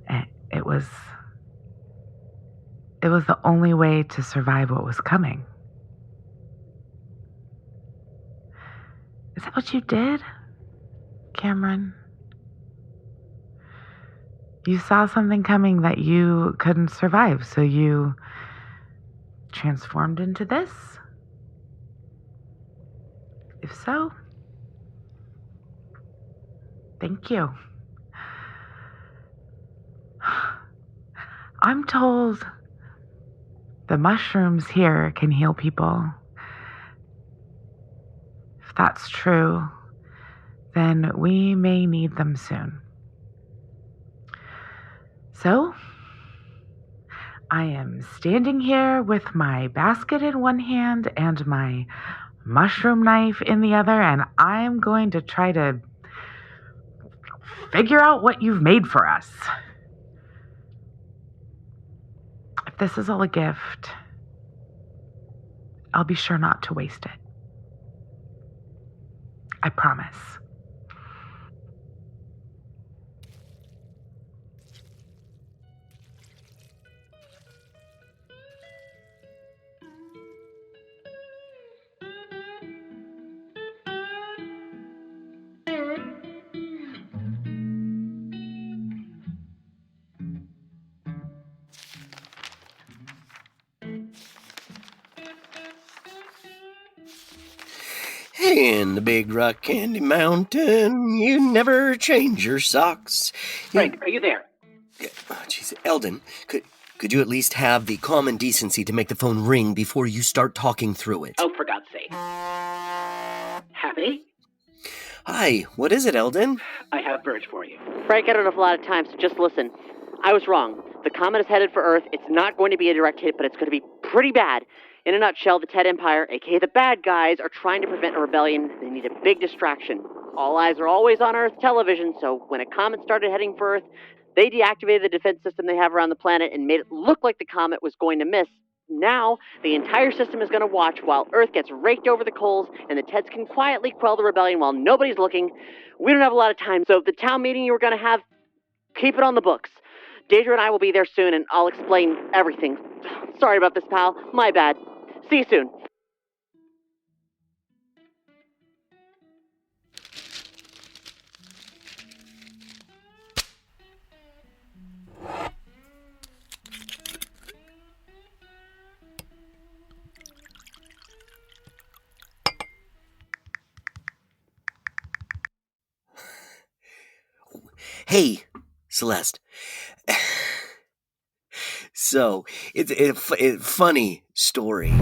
And it was the only way to survive what was coming. Is that what you did, Cameron? You saw something coming that you couldn't survive, so you transformed into this? If so, thank you. I'm told the mushrooms here can heal people. If that's true, then we may need them soon. So, I am standing here with my basket in one hand and my mushroom knife in the other, and I'm going to try to figure out what you've made for us. If this is all a gift, I'll be sure not to waste it. I promise. In the Big Rock Candy Mountain, you never change your socks. Frank, are you there? Oh, jeez, Eldin, could you at least have the common decency to make the phone ring before you start talking through it? Oh, for God's sake. Happy? Hi, what is it, Eldin? I have Verge for you. Frank, I don't have a lot of time, so just listen. I was wrong. The comet is headed for Earth. It's not going to be a direct hit, but it's going to be pretty bad. In a nutshell, the Ted Empire, aka the bad guys, are trying to prevent a rebellion. They need a big distraction. All eyes are always on Earth television, so when a comet started heading for Earth, they deactivated the defense system they have around the planet and made it look like the comet was going to miss. Now, the entire system is going to watch while Earth gets raked over the coals, and the Teds can quietly quell the rebellion while nobody's looking. We don't have a lot of time, so the town meeting you were going to have, keep it on the books. Deidre and I will be there soon, and I'll explain everything. Sorry about this, pal. My bad. See you soon. Hey, Celeste. So, it's a funny story.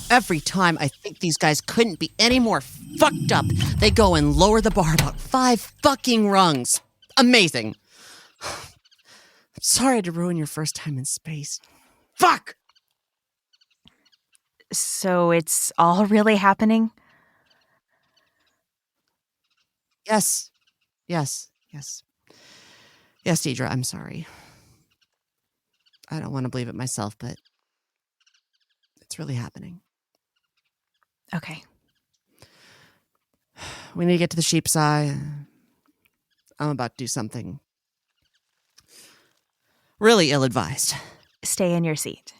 Every time I think these guys couldn't be any more fucked up, they go and lower the bar about 5 fucking rungs. Amazing. I'm sorry to ruin your first time in space. Fuck! So it's all really happening? Yes. Yes, Deidre, I'm sorry. I don't want to believe it myself, but it's really happening. Okay. We need to get to the sheep's eye. I'm about to do something really ill-advised. Stay in your seat.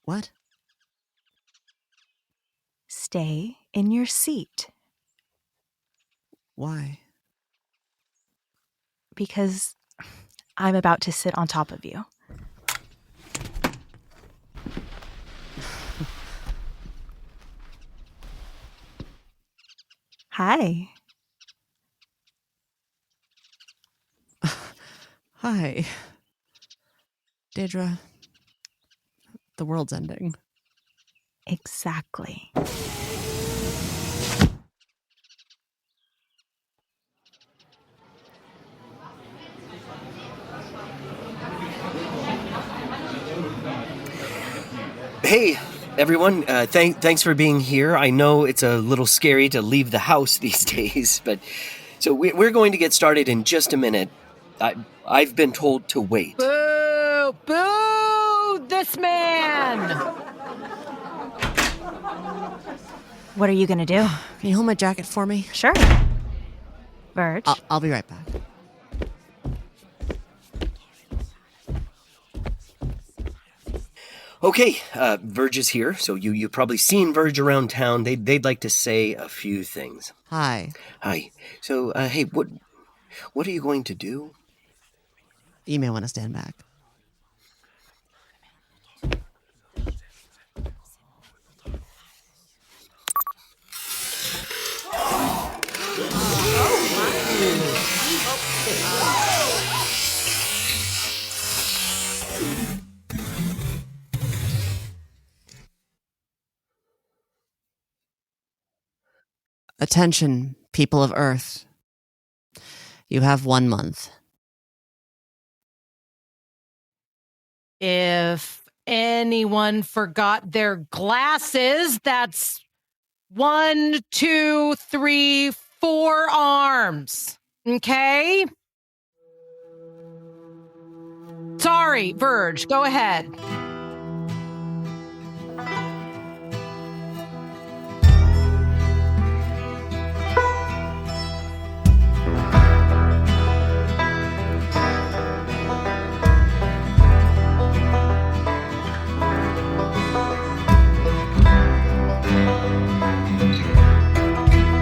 What? Stay in your seat. Why? Because I'm about to sit on top of you. Hi. Hi. Deidre, the world's ending. Exactly. Hey, everyone. Thanks for being here. I know it's a little scary to leave the house these days, but so we're going to get started in just a minute. I've been told to wait. Boo! Boo! This man! What are you gonna do? Can you hold my jacket for me? Sure. Verge. I'll be right back. Okay, Verge is here, so you've probably seen Verge around town. They'd like to say a few things. Hi. Hi. So, hey, what are you going to do? You may want to stand back. Attention, people of Earth. You have 1 month. If anyone forgot their glasses, that's 1, 2, 3, 4 arms. Okay? Sorry, Verge, go ahead.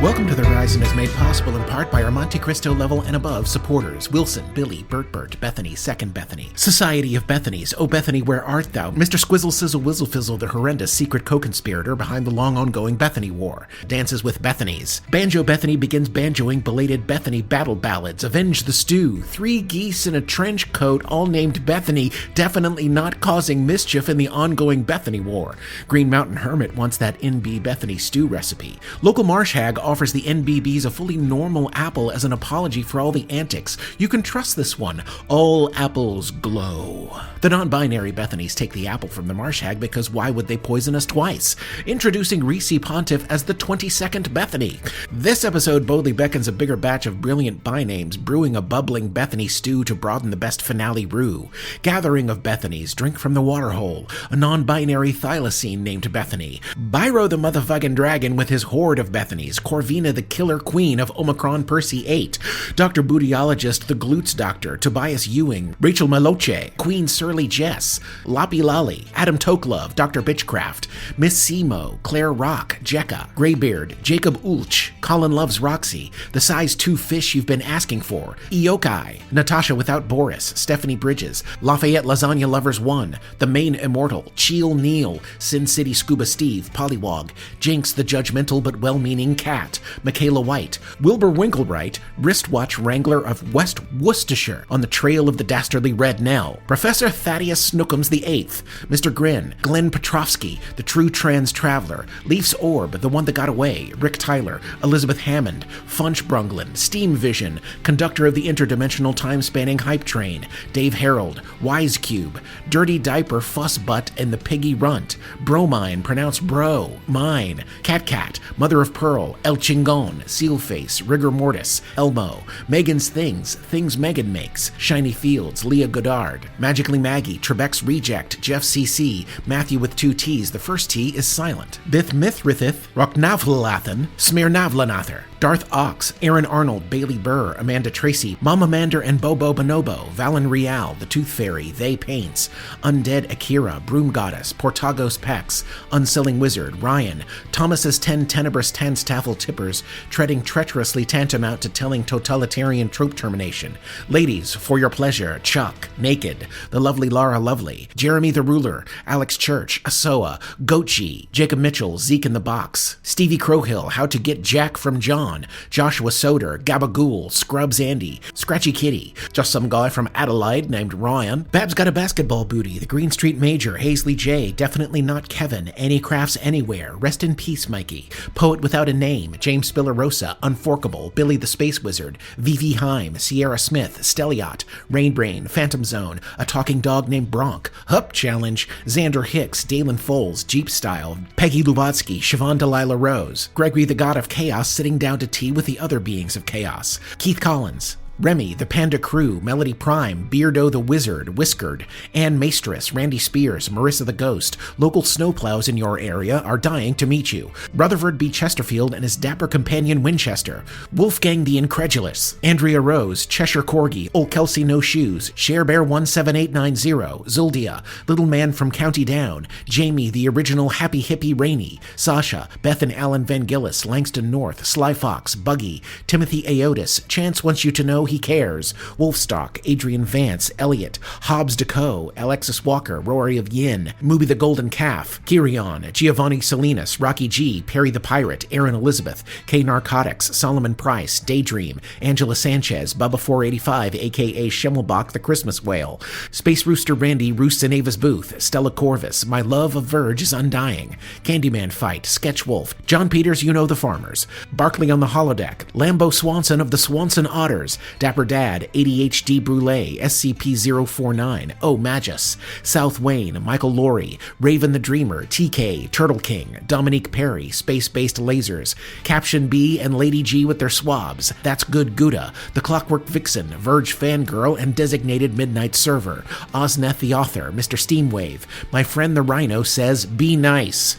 Welcome to The Horizon is made possible in part by our Monte Cristo level and above supporters: Wilson, Billy, Bert, Bethany, Second Bethany, Society of Bethanies, Oh Bethany, Where Art Thou, Mr. Squizzle Sizzle Whizzle Fizzle, the horrendous secret co-conspirator behind the long-ongoing Bethany War, Dances with Bethanies, Banjo Bethany begins banjoing belated Bethany battle ballads, Avenge the Stew, 3 geese in a trench coat all named Bethany, definitely not causing mischief in the ongoing Bethany War, Green Mountain Hermit wants that NB Bethany stew recipe, Local Marsh Hag offers the NBBs a fully normal apple as an apology for all the antics. You can trust this one. All apples glow. The non-binary Bethanies take the apple from the Marsh Hag because why would they poison us twice? Introducing Reese Pontiff as the 22nd Bethany. This episode boldly beckons a bigger batch of brilliant by-names, brewing a bubbling Bethany stew to broaden the best finale brew. Gathering of Bethanies, drink from the water hole. A non-binary thylacine named Bethany. Byro the motherfucking dragon with his horde of Bethanies. Corvina the killer queen of Omicron Percy 8, Dr. Bootyologist the Glutes Doctor, Tobias Ewing, Rachel Maloche, Queen Surly Jess, Loppy Lolly, Adam Toklove, Dr. Bitchcraft, Miss Simo, Claire Rock, Jekka, Greybeard, Jacob Ulch, Colin Loves Roxy, the size 2 fish you've been asking for, Iokai, Natasha Without Boris, Stephanie Bridges, Lafayette Lasagna Lovers 1, The Main Immortal, Cheel Neal, Sin City Scuba Steve, Pollywog, Jinx the Judgmental but Well-Meaning Cat, Michaela Layla White, Wilbur Winklewright, wristwatch wrangler of West Worcestershire on the trail of the dastardly Red Nell, Professor Thaddeus Snookums VIII, Mr. Grin, Glenn Petrovsky, the true trans traveler, Leaf's Orb, the one that got away, Rick Tyler, Elizabeth Hammond, Funch Brunglin, Steam Vision, conductor of the interdimensional time-spanning hype train, Dave Harold, Wise Cube, Dirty Diaper Fuss Butt and the Piggy Runt, Bromine, pronounced Bro, Mine, Cat, Mother of Pearl, El Chingon, Sealface, Rigor Mortis, Elmo, Megan's Things Megan Makes, Shiny Fields, Leah Goddard, Magically Maggie, Trebek's Reject, Jeff CC, Matthew with 2 T's, the first T is silent, Bith Mithrithith, Rocknavlalathan, Smirnavlanather, Darth Ox, Aaron Arnold, Bailey Burr, Amanda Tracy, Mama Mander and Bobo Bonobo, Valen Rial, The Tooth Fairy, They Paints, Undead Akira, Broom Goddess, Portagos Pex, Unselling Wizard, Ryan, Thomas's 10 Tenebrous Tanstaffel Tippers, treading treacherously tantamount to telling totalitarian trope termination, Ladies, for your pleasure, Chuck, Naked, The Lovely Lara Lovely, Jeremy the Ruler, Alex Church, Asoa, Goatchi, Jacob Mitchell, Zeke in the Box, Stevie Crowhill, How to Get Jack from John, Joshua Soder, Gabagool, Scrubs Andy, Scratchy Kitty, just some guy from Adelaide named Ryan, Babs Got a Basketball Booty, The Green Street Major, Hazley J, Definitely Not Kevin, Any Crafts Anywhere, Rest in Peace Mikey, Poet Without a Name, James Spillarosa, Unforkable, Billy the Space Wizard, Vivi Heim, Sierra Smith, Steliot, Rainbrain, Phantom Zone, A Talking Dog Named Bronk, Hup Challenge, Xander Hicks, Dalen Foles, Jeep Style, Peggy Lubotsky, Siobhan Delilah Rose, Gregory the God of Chaos sitting down to tea with the other beings of chaos, Keith Collins, Remy, the Panda Crew, Melody Prime, Beardo the Wizard, Whiskered, Ann Maestress, Randy Spears, Marissa the Ghost. Local snowplows in your area are dying to meet you. Rutherford B. Chesterfield and his dapper companion Winchester. Wolfgang the Incredulous, Andrea Rose, Cheshire Corgi, Old Kelsey No Shoes, Sharebear 17890, Zuldia, Little Man from County Down, Jamie the Original Happy Hippie Rainey, Sasha, Beth and Alan Van Gillis, Langston North, Sly Fox, Buggy, Timothy Aotis, Chance Wants You to Know He Cares, Wolfstock, Adrian Vance, Elliot, Hobbs DeCo, Alexis Walker, Rory of Yin, Mooby the Golden Calf, Kirion, Giovanni Salinas, Rocky G, Perry the Pirate, Aaron Elizabeth, K Narcotics, Solomon Price, Daydream, Angela Sanchez, Bubba 485, aka Schimmelbach the Christmas Whale, Space Rooster Randy roosts in Ava's booth, Stella Corvus, My Love of Verge is Undying, Candyman Fight, Sketchwolf, John Peters, You Know the Farmers, Barkley on the Holodeck, Lambo Swanson of the Swanson Otters, Dapper Dad, ADHD Brule, SCP-049, Oh Magus, South Wayne, Michael Laurie, Raven the Dreamer, TK, Turtle King, Dominique Perry, Space-Based Lasers, Caption B and Lady G with their swabs, That's Good Gouda, The Clockwork Vixen, Verge Fangirl and Designated Midnight Server, Osneth the Author, Mr. Steamwave, My Friend the Rhino says, Be Nice.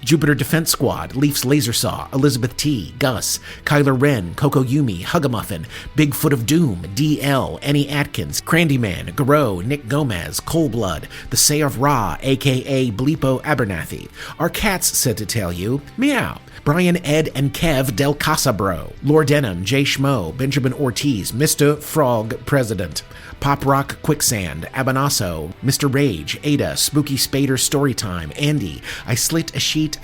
Jupiter Defense Squad, Leaf's Laser Saw, Elizabeth T, Gus, Kyler Wren, Coco Yumi, Hugamuffin, Bigfoot of Doom, DL, Annie Atkins, Crandyman, Garou, Nick Gomez, Coldblood, The Say of Ra, aka Bleepo Abernathy. Our cats said to tell you, meow. Brian, Ed, and Kev Del Casa Bro, Lord Denham, Jay Schmo, Benjamin Ortiz, Mr. Frog President, Pop Rock Quicksand, Abanasso, Mr. Rage, Ada, Spooky Spader Storytime, Andy, I slit a sheet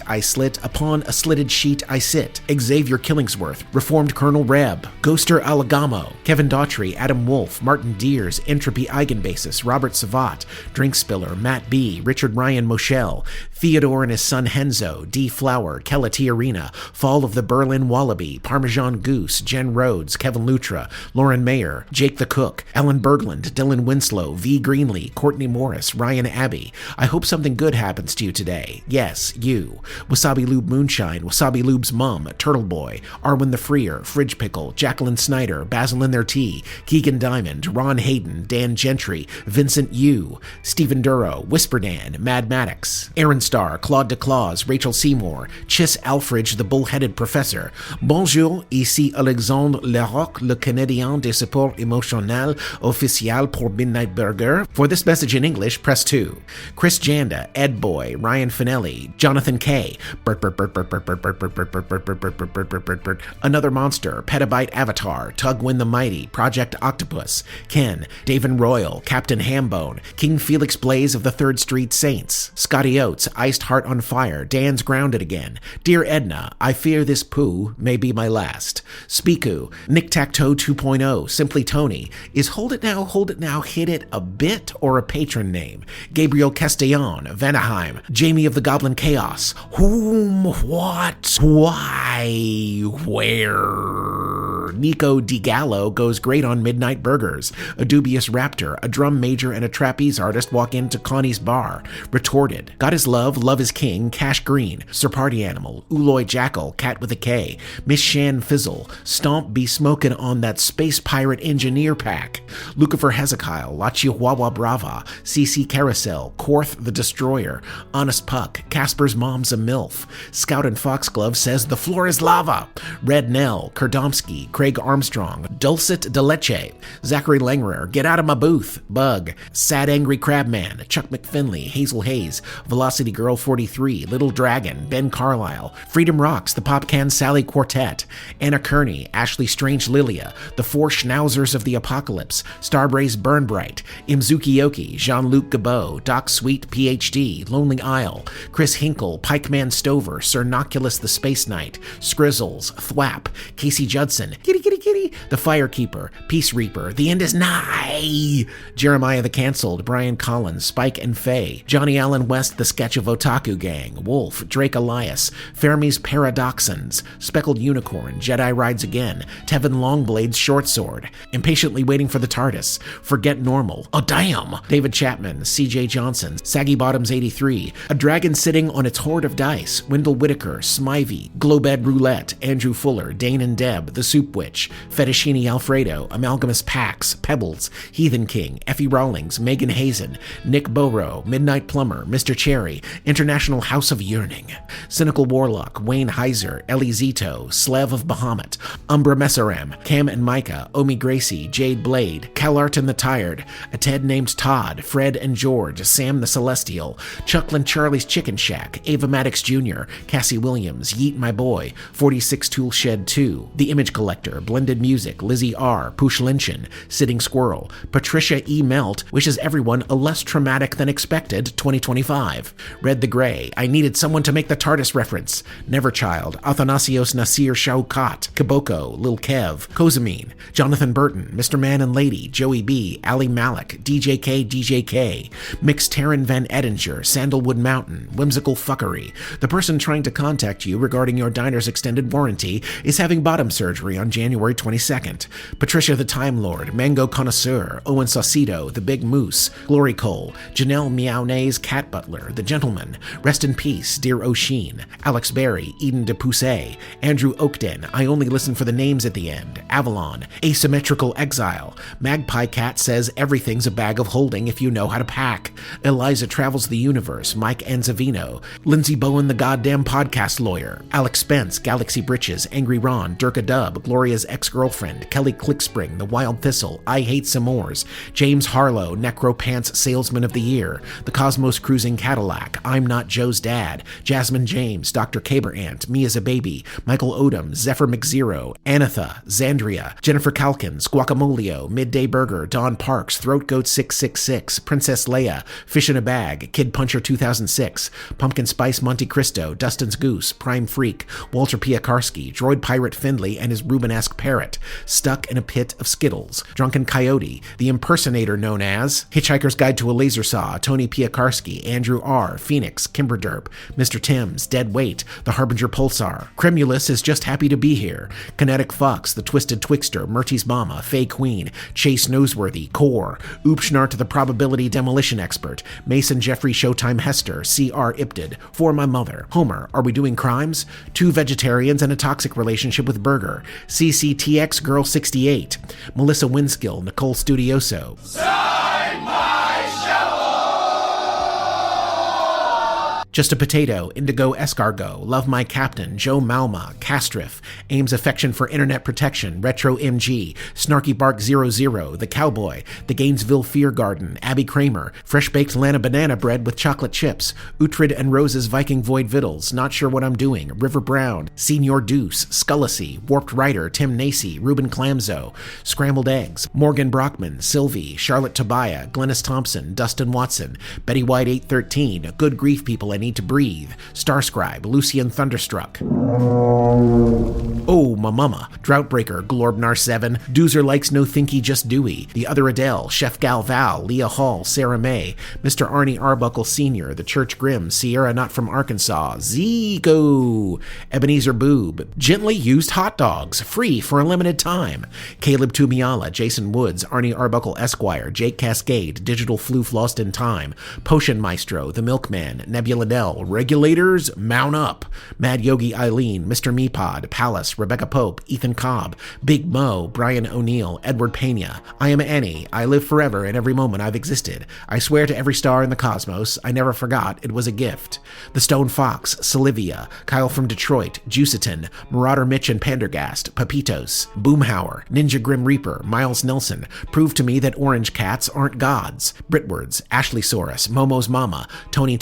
I slit, upon a slitted sheet I sit, Xavier Killingsworth, Reformed Colonel Reb, Ghoster Alagamo, Kevin Daughtry, Adam Wolf, Martin Deers, Entropy Eigenbasis, Robert Savat, Drink Spiller, Matt B, Richard Ryan Moschel, Theodore and his son Henzo, D. Flower, Kella T. Arena, Fall of the Berlin Wallaby, Parmesan Goose, Jen Rhodes, Kevin Lutra, Lauren Mayer, Jake the Cook, Alan Berglund, Dylan Winslow, V. Greenlee, Courtney Morris, Ryan Abbey. I hope something good happens to you today. Yes, you. Wasabi Lube Moonshine, Wasabi Lube's mom, Turtle Boy, Arwen the Freer, Fridge Pickle, Jacqueline Snyder, Basil in Their Tea, Keegan Diamond, Ron Hayden, Dan Gentry, Vincent Yu, Stephen Duro, Whisper Dan, Mad Maddox, Aaron Star, Claude DeClaws, Rachel Seymour, Chis Alfridge, the Bullheaded Professor. Bonjour, ici Alexandre Larocque, le Canadien de support émotionnel Oficial pour Midnight Burger. For this message in English, press 2. Chris Janda, Ed Boy, Ryan Finelli, Jonathan K. Bert, Bert, Bert, Bert, Bert, Bert, Bert, Bert, Bert, Bert, Bert, Bert, Bert, Bert, Bert, Bert, Bert, Another Monster, Petabyte Avatar, Tugwin the Mighty, Project Octopus, Ken, David Royal, Captain Hambone, King Felix Blaze of the 3rd Street Saints, Scotty Oates, Iced Heart on Fire, Dan's Grounded Again, Dear Edna, I fear this poo may be my last, Spiku, Nick Tacto 2.0, Simply Tony, is Hold It Now, Hit It a bit or a patron name? Gabriel Castellon, Vanaheim, Jamie of the Goblin Chaos, Whom, What, Why, Where? Nico DiGallo goes great on Midnight Burgers. A dubious raptor, a drum major, and a trapeze artist walk into Connie's bar. Retorted. God is love, love is king, Cash Green, Sir Party Animal, Uloy Jackal, Cat with a K, Miss Shan Fizzle, Stomp be smoking on that Space Pirate Engineer pack. Lucifer Hezekiah, La Chihuahua Brava, CC Carousel, Korth the Destroyer, Honest Puck, Casper's mom's a MILF, Scout and Foxglove says the floor is lava, Red Nell, Kurdomsky, Craig Armstrong, Dulcet de Leche, Zachary Langrer, Get Out of My Booth, Bug, Sad Angry Crabman, Chuck McFinley, Hazel Hayes, Velocity Girl 43, Little Dragon, Ben Carlisle, Freedom Rocks, the Pop Can Sally Quartet, Anna Kearney, Ashley Strange Lilia, The Four Schnauzers of the Apocalypse, Starbraze Burnbright, Imzuki Yoki, Jean-Luc Gabot, Doc Sweet PhD, Lonely Isle, Chris Hinkle, Pikeman Stover, Sir Noculus the Space Knight, Skrizzles, Thwap, Casey Judson, Kitty Kitty Kitty, The Firekeeper, Peace Reaper, The End is Nigh, Jeremiah the Cancelled, Brian Collins, Spike and Faye, Johnny Allen West, The Sketch of Otaku Gang, Wolf, Drake Elias, Fermi's Paradoxons, Speckled Unicorn, Jedi Rides Again, Tevin Longblade's Short Sword, Impatiently Waiting for the TARDIS, Forget Normal, Oh Damn, David Chapman, CJ Johnson, Saggy Bottoms 83, A Dragon Sitting on Its Hoard of Dice, Wendell Whitaker, Smivey, Globed Roulette, Andrew Fuller, Dane and Deb, The Soup Witch, Fettuccine Alfredo, Amalgamous Pax, Pebbles, Heathen King, Effie Rawlings, Megan Hazen, Nick Boro, Midnight Plumber, Mr. Cherry, International House of Yearning, Cynical Warlock, Wayne Heiser, Ellie Zito, Slev of Bahamut, Umbra Messerem, Cam and Micah, Omi Gracie, Jade Blade, Calarton the Tired, a Ted named Todd, Fred and George, Sam the Celestial, Chucklin Charlie's Chicken Shack, Ava Maddox Jr., Cassie Williams, Yeet My Boy, 46 Tool Shed 2, The Image Collector, Blended Music, Lizzie R., Poosh Lynchin, Sitting Squirrel, Patricia E. Melt wishes everyone a less traumatic than expected 2025. Red the Gray, I needed someone to make the TARDIS reference. Neverchild, Athanasios Nasir Shaukat, Kiboko, Lil Kev, Kozamine, Jonathan Burton, Mr. Man and Lady, Joey B., Ali Malik, DJK, Mix Taryn Van Edinger, Sandalwood Mountain, Whimsical Fuckery. The person trying to contact you regarding your diner's extended warranty is having bottom surgery on January 22nd. Patricia the Time Lord, Mango Connoisseur, Owen Saucedo, The Big Moose, Glory Cole, Janelle Meownay's Cat Butler, The Gentleman, Rest in Peace, Dear O'Sheen, Alex Berry, Eden de Poussey, Andrew Oakden, I Only Listen for the Names at the End, Avalon, Asymmetrical Exile, Magpie Cat says everything's a bag of holding if you know how to pack, Eliza Travels the Universe, Mike Anzavino, Lindsay Bowen the Goddamn Podcast Lawyer, Alex Spence, Galaxy Britches, Angry Ron, Dirk Dub, Gloria's Ex-Girlfriend, Kelly Clickspring, The Wild Thistle, I Hate S'mores, James Harlow, Necropants Salesman of the Year, The Cosmos Cruising Cadillac, I'm Not Joe's Dad, Jasmine James, Dr. Caber Ant, Me as a Baby, Michael Odom, Zephyr McZero, Anatha, Zandria, Jennifer Calkins, Guacamolio, Midday Burger, Don Parks, Throat Goat 666, Princess Leia, Fish in a Bag, Kid Puncher 2006, Pumpkin Spice Monte Cristo, Dustin's Goose, Prime Freak, Walter Piakarski, Droid Pirate Findlay and his Rubenesque Parrot, Stuck in a Pit of Skittles, Drunken Coyote, The Impersonator known as Hitchhiker's Guide to a Laser Saw, Tony Piakarski, Andrew R., Phoenix, Kimberderp, Mr. Timms, Dead Weight, The Harbinger Pulsar, Cremulus is just happy to be here, Kinetic Fox, The Twisted Twixter, Murty's Mama, Faye Queen, Chase Noseworthy, Core, Oopschnart the Probability Demolition Expert, Mason Jeffrey Showtime Hester, C.R. Ipted, For My Mother, Homer, Are We Doing Crimes? 2 Vegetarians and a Toxic Relationship with Burger, CCTX Girl 68, Melissa Winskill, Nicole Studioso, Just a Potato, Indigo Escargot, Love My Captain, Joe Malma, Castriff, Ames Affection for Internet Protection, Retro MG, Snarky Bark 00, The Cowboy, The Gainesville Fear Garden, Abby Kramer, Fresh Baked Lana Banana Bread with Chocolate Chips, Uhtred and Rose's Viking Void Vittles, Not Sure What I'm Doing, River Brown, Senior Deuce, Scullacy, Warped Rider, Tim Nacy, Ruben Clamzo, Scrambled Eggs, Morgan Brockman, Sylvie, Charlotte Tobiah, Glennis Thompson, Dustin Watson, Betty White 813, Good Grief People I Need to Breathe, Starscribe, Lucian Thunderstruck. Oh, my mama, Droughtbreaker, Glorbnar 7, Doozer Likes No Thinky Just Dewey, The Other Adele, Chef Gal Val, Leah Hall, Sarah May, Mr. Arnie Arbuckle Sr., The Church Grimm, Sierra Not From Arkansas, Zico, Ebenezer Boob, Gently Used Hot Dogs, free for a limited time, Caleb Tumiala, Jason Woods, Arnie Arbuckle Esquire, Jake Cascade, Digital Floof Lost in Time, Potion Maestro, The Milkman, Nebula Dell, Regulators, Mount Up, Mad Yogi Eileen, Mr. Meepod, Palace, Rebecca Pope, Ethan Cobb, Big Mo, Brian O'Neill, Edward Pena. I am Annie. I live forever in every moment I've existed. I swear to every star in the cosmos, I never forgot it was a gift. The Stone Fox, Solivia, Kyle from Detroit, Juiciton, Marauder Mitch and Pendergast, Papitos, Boomhauer, Ninja Grim Reaper, Miles Nelson, Prove to Me That Orange Cats Aren't Gods, Britwords, Ashley Saurus, Momo's Mama, Tony,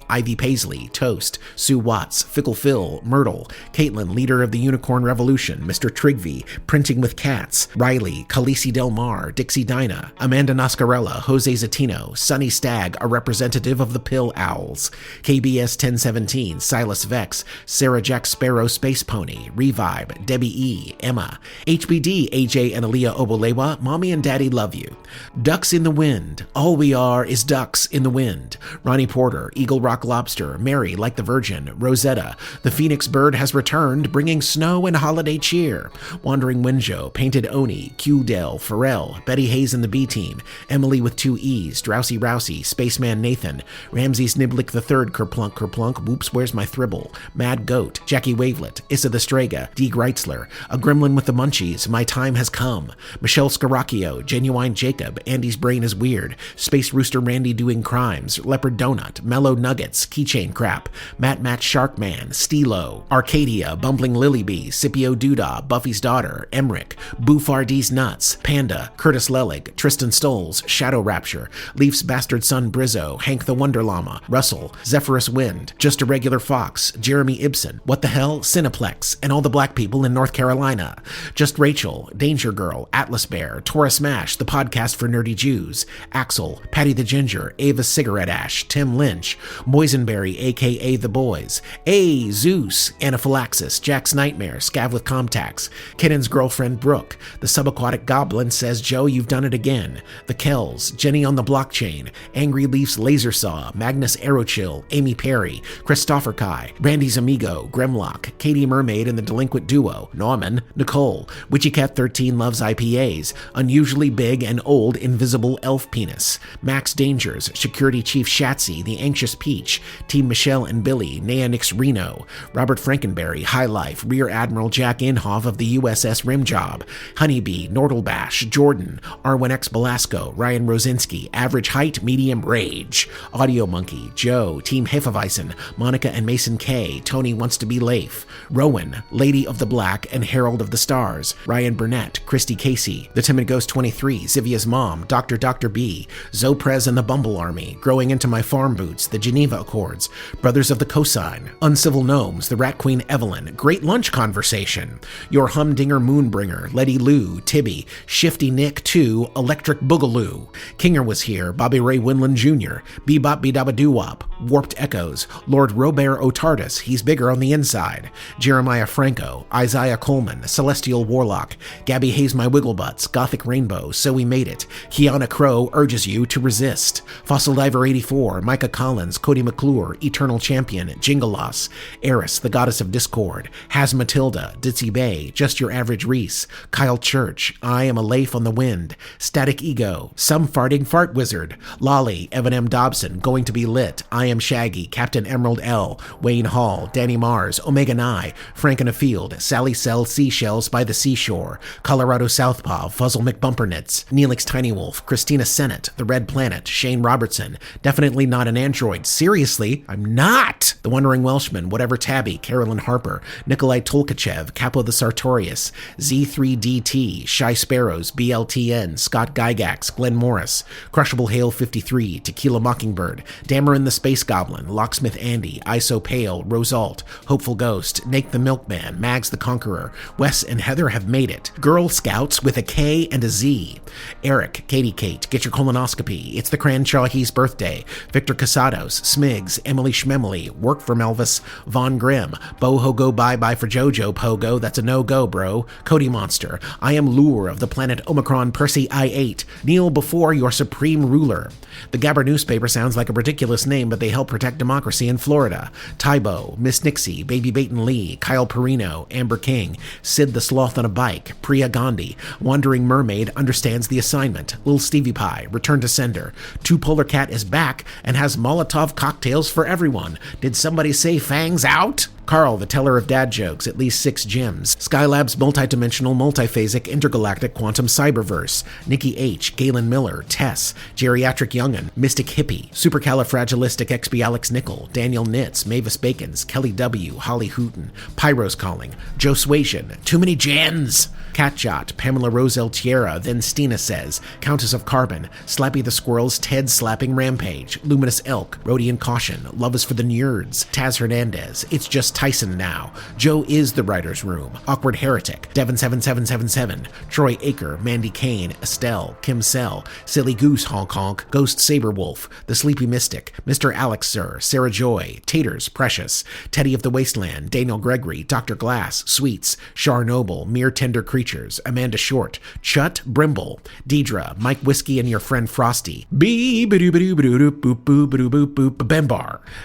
Ivy Paisley, Toast, Sue Watts, Fickle Phil, Myrtle, Caitlin, Leader of the Unicorn Revolution, Mr. Trigby, Printing with Cats, Riley, Khaleesi Del Mar, Dixie Dinah, Amanda Nascarella, Jose Zatino, Sunny Stag, a representative of the Pill Owls, KBS 1017, Silas Vex, Sarah Jack Sparrow Space Pony, Revibe, Debbie E, Emma, HBD, AJ and Aaliyah Obolewa, Mommy and Daddy love you. Ducks in the Wind, all we are is ducks in the wind. Ronnie Porter, Eagle Rock Lobster, Mary Like the Virgin, Rosetta, the Phoenix Bird has returned, bringing snow and holiday cheer. Wandering Winjo, Painted Oni, Q Dell, Pharrell, Betty Hayes and the B-Team, Emily with 2 E's, Drowsy Rousey, Spaceman Nathan, Ramses Niblick III, Kerplunk, Whoops Where's My Thribble, Mad Goat, Jackie Wavelet, Issa the Strega, Dee Greitzler, A Gremlin with the Munchies, My Time Has Come, Michelle Scaracchio, Genuine Jacob, Andy's Brain is Weird, Space Rooster Randy Doing Crimes, Leopard Donut, Mellow Nuggets, Keychain Crap, Matt Sharkman, Stilo, Arcadia, Bumbling Lilybee, Scipio Doodah, Buffy's Daughter, Emmerich, Boofardy's Nuts, Panda, Curtis Lelig, Tristan Stoles, Shadow Rapture, Leaf's Bastard Son Brizzo, Hank the Wonder Llama, Russell, Zephyrus Wind, Just a Regular Fox, Jeremy Ibsen, What the Hell, Cineplex, and all the black people in North Carolina, Just Rachel, Danger Girl, Atlas Bear, Taurus Mash, the podcast for nerdy Jews, Axel, Patty the Ginger, Ava Cigarette Ash, Tim Lynch, Boysenberry, aka The Boys, A. Zeus, Anaphylaxis, Jack's Nightmare, Scav with Comtax, Kinnon's Girlfriend Brooke, The Subaquatic Goblin Says Joe You've Done It Again, The Kells, Jenny on the Blockchain, Angry Leaf's Laser Saw, Magnus Aerochill, Amy Perry, Christopher Kai, Randy's Amigo, Grimlock, Katie Mermaid and the Delinquent Duo, Norman, Nicole, Witchycat 13 Loves IPAs, Unusually Big and Old Invisible Elf Penis, Max Dangers, Security Chief Shatsy, The Anxious Peach, Team Michelle and Billy, Neonix Reno, Robert Frankenberry, High Life, Rear Admiral Jack Inhofe of the USS Rimjob, Honeybee, Nordlebash, Jordan, R1X Belasco, Ryan Rosinski, Average Height, Medium Rage, Audio Monkey, Joe, Team Hefeweizen, Monica and Mason K, Tony Wants to Be Leif, Rowan, Lady of the Black and Herald of the Stars, Ryan Burnett, Christy Casey, The Timid Ghost 23, Zivia's Mom, Dr. B, Zoprez and the Bumble Army, Growing Into My Farm Boots, The Geneva Accords, Brothers of the Cosine, Uncivil Gnomes, The Rat Queen Evelyn, Great Lunch Conversation, Your Humdinger Moonbringer, Letty Lou, Tibby, Shifty Nick 2, Electric Boogaloo, Kinger Was Here, Bobby Ray Winland Jr., Bebop Bidaba Doo-Wop, Warped Echoes, Lord Robert Otardis, He's Bigger on the Inside, Jeremiah Franco, Isaiah Coleman, Celestial Warlock, Gabby Hayes My Wigglebutts, Gothic Rainbow, So We Made It, Kiana Crow Urges You to Resist, Fossil Diver 84, Micah Collins, Cody McClure, Eternal Champion, Jingalos, Eris, the Goddess of Discord, Has Matilda, Ditzy Bay, Just Your Average Reese, Kyle Church, I Am a Leif on the Wind, Static Ego, Some Farting Fart Wizard, Lolly, Evan M. Dobson, Going to Be Lit, I Am Shaggy, Captain Emerald L, Wayne Hall, Danny Mars, Omega Nye, Frank in a Field, Sally Sells Seashells by the Seashore, Colorado Southpaw, Fuzzle McBumpernitz, Neelix Tiny Wolf, Christina Sennett, The Red Planet, Shane Robertson, Definitely Not an Android, Seriously, I'm not. The Wandering Welshman, Whatever Tabby, Carolyn Harper, Nikolai Tolkachev, Capo the Sartorius, Z3DT, Shy Sparrows, BLTN, Scott Gygax, Glenn Morris, Crushable Hail 53, Tequila Mockingbird, Dameron the Space Goblin, Locksmith Andy, ISO Pale, Rosalt, Hopeful Ghost, Nate the Milkman, Mags the Conqueror, Wes and Heather have made it. Girl Scouts with a K and a Z. Eric, Katie Kate, Get Your Colonoscopy, It's the Cranshawhees Birthday, Victor Casados, Smigs, Emily Schmemily, Work from Elvis, Von Grimm, Boho Go Bye Bye for Jojo Pogo, that's a no-go, bro, Cody Monster, I Am Lure of the Planet Omicron Percy I-8, Kneel Before Your Supreme Ruler. The Gabber newspaper sounds like a ridiculous name, but they help protect democracy in Florida. Tybo, Miss Nixie, Baby Baton Lee, Kyle Perino, Amber King, Sid the Sloth on a Bike, Priya Gandhi, Wandering Mermaid understands the assignment, Little Stevie Pie, Return to Sender, Two Polar Cat is back and has Molotov cocktails for everyone. Did somebody say fangs out? Carl, the teller of dad jokes, at least 6 gyms. Skylab's multidimensional, multiphasic, intergalactic quantum cyberverse. Nikki H., Galen Miller, Tess, Geriatric Young'un, Mystic Hippie, Supercalifragilisticexpialixnickel, Daniel Nitz, Mavis Bacons, Kelly W., Holly Hooten, Pyro's Calling, Joe Swasian, Too Many Gens, Catshot, Pamela Roselle Tierra, Then Stina Says, Countess of Carbon, Slappy the Squirrel's Ted Slapping Rampage, Luminous Elk, Rhodian Caution, Love is for the Nerds, Taz Hernandez, It's Just Tyson Now, Joe is the Writer's Room, Awkward Heretic, Devin7777, Troy Aker, Mandy Kane, Estelle, Kim Sell, Silly Goose Honk Honk, Ghost Saberwolf, The Sleepy Mystic, Mr. Alex Sir, Sarah Joy, Taters, Precious, Teddy of the Wasteland, Daniel Gregory, Dr. Glass, Sweets, Char Noble, Mere Tender Creatures, Amanda Short, Chut Brimble, Deidre, Mike Whiskey and Your Friend Frosty, Bembar,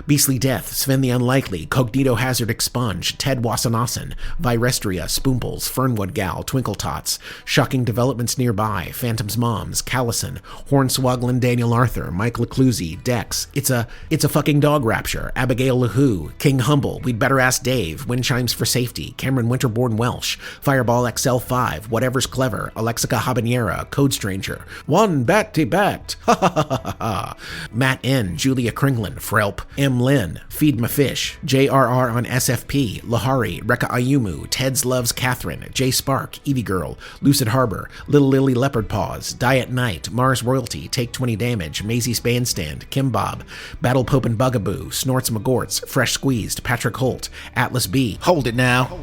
Beastly Death, Sven the Unlikely, Cognito Hazard Expunge, Ted Wasanasan, Virestria, Spoombles, Fernwood Gal, Twinkle Tots, Shocking Developments Nearby, Phantom's Moms, Callison, Hornswogglin Daniel Arthur, Mike Lecluse, Dex, It's a Fucking Dog Rapture, Abigail LaHoo, King Humble, We'd Better Ask Dave, Wind Chimes for Safety, Cameron Winterborn Welsh, Fireball XL5, Whatever's Clever, Alexica Habanera, Code Stranger, One Batty Bat, ha ha ha ha ha, Matt N, Julia Kringlin, Frelp, M. Lynn, Feed My Fish, JRR on SFP, Lahari, Rekka Ayumu, Ted's Loves Catherine, J Spark, Evie Girl, Lucid Harbor, Little Lily Leopard Paws, Diet Night, Mars Royalty, Take 20 Damage, Maisie's Bandstand, Kim Bob, Battle Pope and Bugaboo, Snorts McGorts, Fresh Squeezed, Patrick Holt, Atlas B. Hold it now.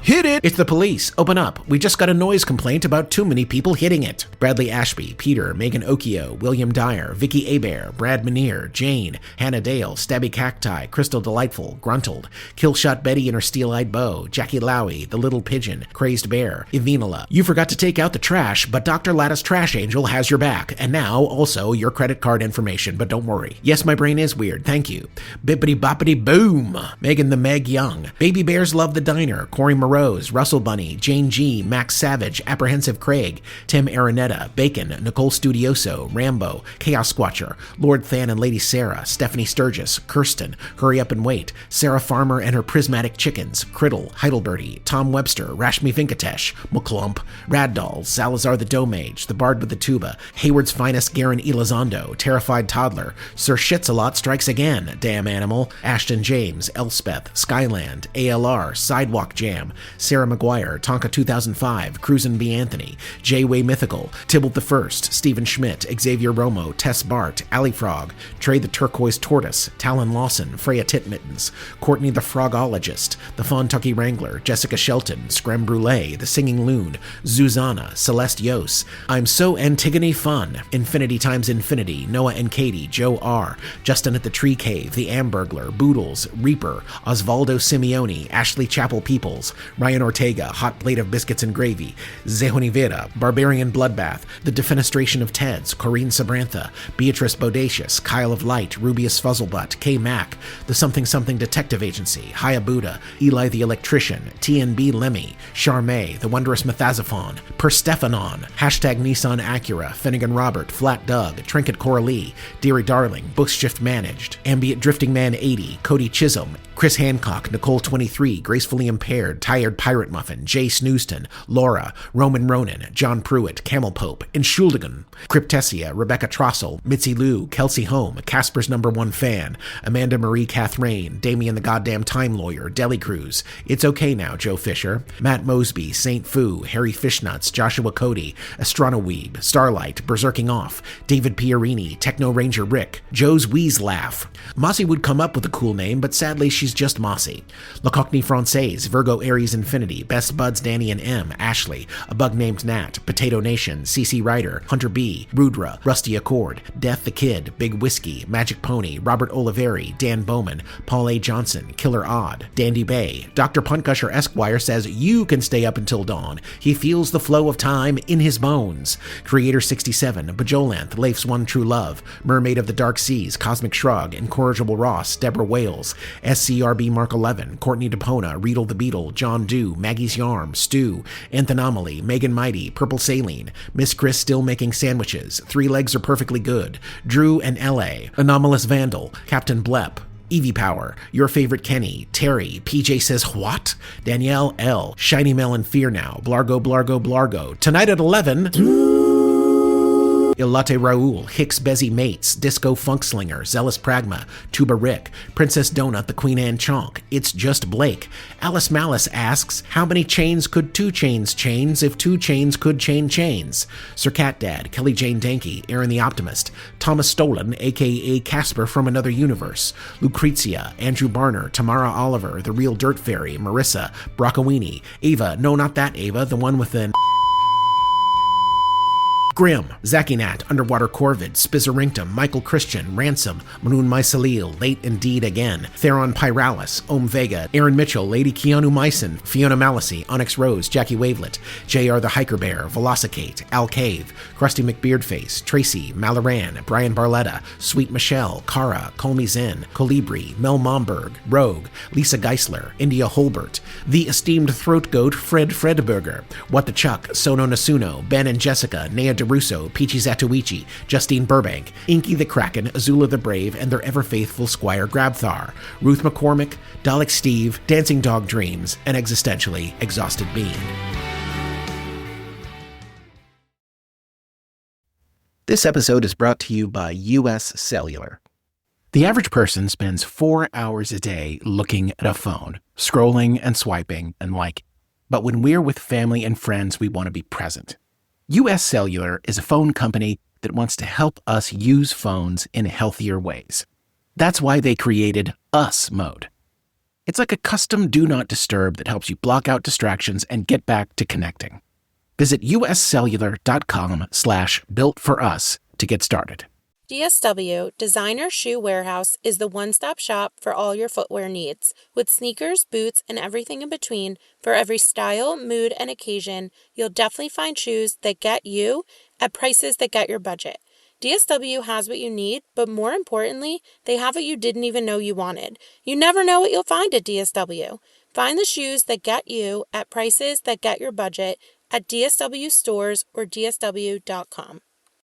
Hit it! It's the police. Open up. We just got a noise complaint about too many people hitting it. Bradley Ashby, Peter, Megan Okio, William Dyer, Vicky Abair, Brad Manier, Jane, Hannah Dale, Stabby Cacti, Crystal Delightful, Gruntled, Killshot Betty and her steel-eyed bow, Jackie Lowy, The Little Pigeon, Crazed Bear, Evinala. You forgot to take out the trash, but Dr. Lattice Trash Angel has your back. And now, also, your credit card information, but don't worry. Yes, my brain is weird. Thank you. Bippity boppity boom! Megan the Meg Young, Baby Bears Love the Diner, Corey Rose, Russell Bunny, Jane G, Max Savage, Apprehensive Craig, Tim Aranetta, Bacon, Nicole Studioso, Rambo, Chaos Squatcher, Lord Than and Lady Sarah, Stephanie Sturgis, Kirsten, Hurry Up and Wait, Sarah Farmer and her Prismatic Chickens, Criddle, Heidelberty, Tom Webster, Rashmi Venkatesh, McClump, Rad Dolls, Salazar the Domage, The Bard with the Tuba, Hayward's Finest Garen Elizondo, Terrified Toddler, Sir Shitsalot Strikes Again, Damn Animal, Ashton James, Elspeth, Skyland, ALR, Sidewalk Jam, Sarah McGuire, Tonka 2005, Cruisin' B. Anthony, J-Way Mythical, Tybalt the First, Stephen Schmidt, Xavier Romo, Tess Bart, Ali Frog, Trey the Turquoise Tortoise, Talon Lawson, Freya Titmittens, Courtney the Frogologist, The Fontucky Wrangler, Jessica Shelton, Screm Brulee, The Singing Loon, Zuzana, Celeste Yos, I'm So Antigone Fun, Infinity Times Infinity, Noah and Katie, Joe R., Justin at the Tree Cave, The Ambergler, Boodles, Reaper, Osvaldo Simeone, Ashley Chapel Peoples, Ryan Ortega, Hot Plate of Biscuits and Gravy, Zehonivera, Barbarian Bloodbath, The Defenestration of Teds, Corrine Sabrantha, Beatrice Bodacious, Kyle of Light, Rubius Fuzzlebutt, K. Mac, The Something Something Detective Agency, Hayabuda, Eli the Electrician, TNB Lemmy, Charmé, The Wondrous Methazophon, Perstephanon, Hashtag Nissan Acura, Finnegan Robert, Flat Doug, Trinkett Coralie, Deary Darling, Bookshift Managed, Ambient Drifting Man 80, Cody Chisholm, Chris Hancock, Nicole 23, Gracefully Impaired, Ty Hired Pirate Muffin, Jay Snooston, Laura, Roman Ronan, John Pruitt, Camel Pope, Entschuldigen, Cryptesia, Rebecca Trossel, Mitzi Lou, Kelsey Home, Casper's #1 fan, Amanda Marie Catherine, Damien the Goddamn Time Lawyer, Deli Cruz, It's Okay Now, Joe Fisher, Matt Mosby, Saint Fu, Harry Fishnuts, Joshua Cody, Astronoweeb, Starlight, Berserking Off, David Pierini, Techno Ranger Rick, Joe's Wheeze Laugh. Mossy would come up with a cool name, but sadly she's just Mossy. Le Cockney Francaise, Virgo Aries Infinity, Best Buds Danny and M, Ashley, A Bug Named Nat, Potato Nation, CC Ryder, Hunter B, Rudra, Rusty Accord, Death the Kid, Big Whiskey, Magic Pony, Robert Oliveri, Dan Bowman, Paul A. Johnson, Killer Odd, Dandy Bay. Dr. Puntgusher Esquire says you can stay up until dawn. He feels the flow of time in his bones. Creator 67, Bajolanth, Leif's One True Love, Mermaid of the Dark Seas, Cosmic Shrug, Incorrigible Ross, Deborah Wales, SCRB Mark 11, Courtney DePona, Riedel the Beetle, John Dew, Maggie's Yarm, Stu, Anthanomaly, Megan Mighty, Purple Saline, Miss Chris Still Making Sandwiches, Three Legs Are Perfectly Good, Drew and LA, Anomalous Vandal, Captain Blep, Evie Power, Your Favorite Kenny, Terry, PJ Says What? Danielle L, Shiny Melon Fear Now, Blargo, Tonight at 11... Ilate Raoul, Hicks Bezzy Mates, Disco Funkslinger, Zealous Pragma, Tuba Rick, Princess Donut, the Queen Anne Chonk, It's Just Blake. Alice Malice asks, how many chains could 2 chains chains if 2 chains could chain chains? Sir Cat Dad, Kelly Jane Danke, Aaron the Optimist, Thomas Stolen, aka Casper from Another Universe, Lucrezia, Andrew Barner, Tamara Oliver, The Real Dirt Fairy, Marissa, Broccowini, Ava, no not that Ava, the one with an Grim, Zakinat, Underwater Corvid, Spizzerinctum, Michael Christian, Ransom, Maroon Mysalil, Late Indeed Again, Theron Pyralis, Om Vega, Aaron Mitchell, Lady Keanu Myson, Fiona Malasey, Onyx Rose, Jackie Wavelet, JR the Hiker Bear, Velocicate, Al Cave, Krusty McBeardface, Tracy, Malaran, Brian Barletta, Sweet Michelle, Cara, Colmy Zen, Colibri, Mel Momberg, Rogue, Lisa Geisler, India Holbert, The Esteemed Throat Goat, Fred Fredberger, What the Chuck, Sono Nasuno, Ben and Jessica, Nea DeRusso, Peachy Zatuichi, Justine Burbank, Inky the Kraken, Azula the Brave, and their ever-faithful Squire Grabthar, Ruth McCormick, Dalek Steve, Dancing Dog Dreams, and existentially Exhausted Bean. This episode is brought to you by US Cellular. The average person spends 4 hours a day looking at a phone, scrolling and swiping and liking. But when we're with family and friends, we want to be present. US Cellular is a phone company that wants to help us use phones in healthier ways. That's why they created US Mode. It's like a custom Do Not Disturb that helps you block out distractions and get back to connecting. Visit uscellular.com/builtforus to get started. DSW, Designer Shoe Warehouse, is the one-stop shop for all your footwear needs. With sneakers, boots, and everything in between, for every style, mood, and occasion, you'll definitely find shoes that get you at prices that get your budget. DSW has what you need, but more importantly, they have what you didn't even know you wanted. You never know what you'll find at DSW. Find the shoes that get you at prices that get your budget at DSW stores or DSW.com.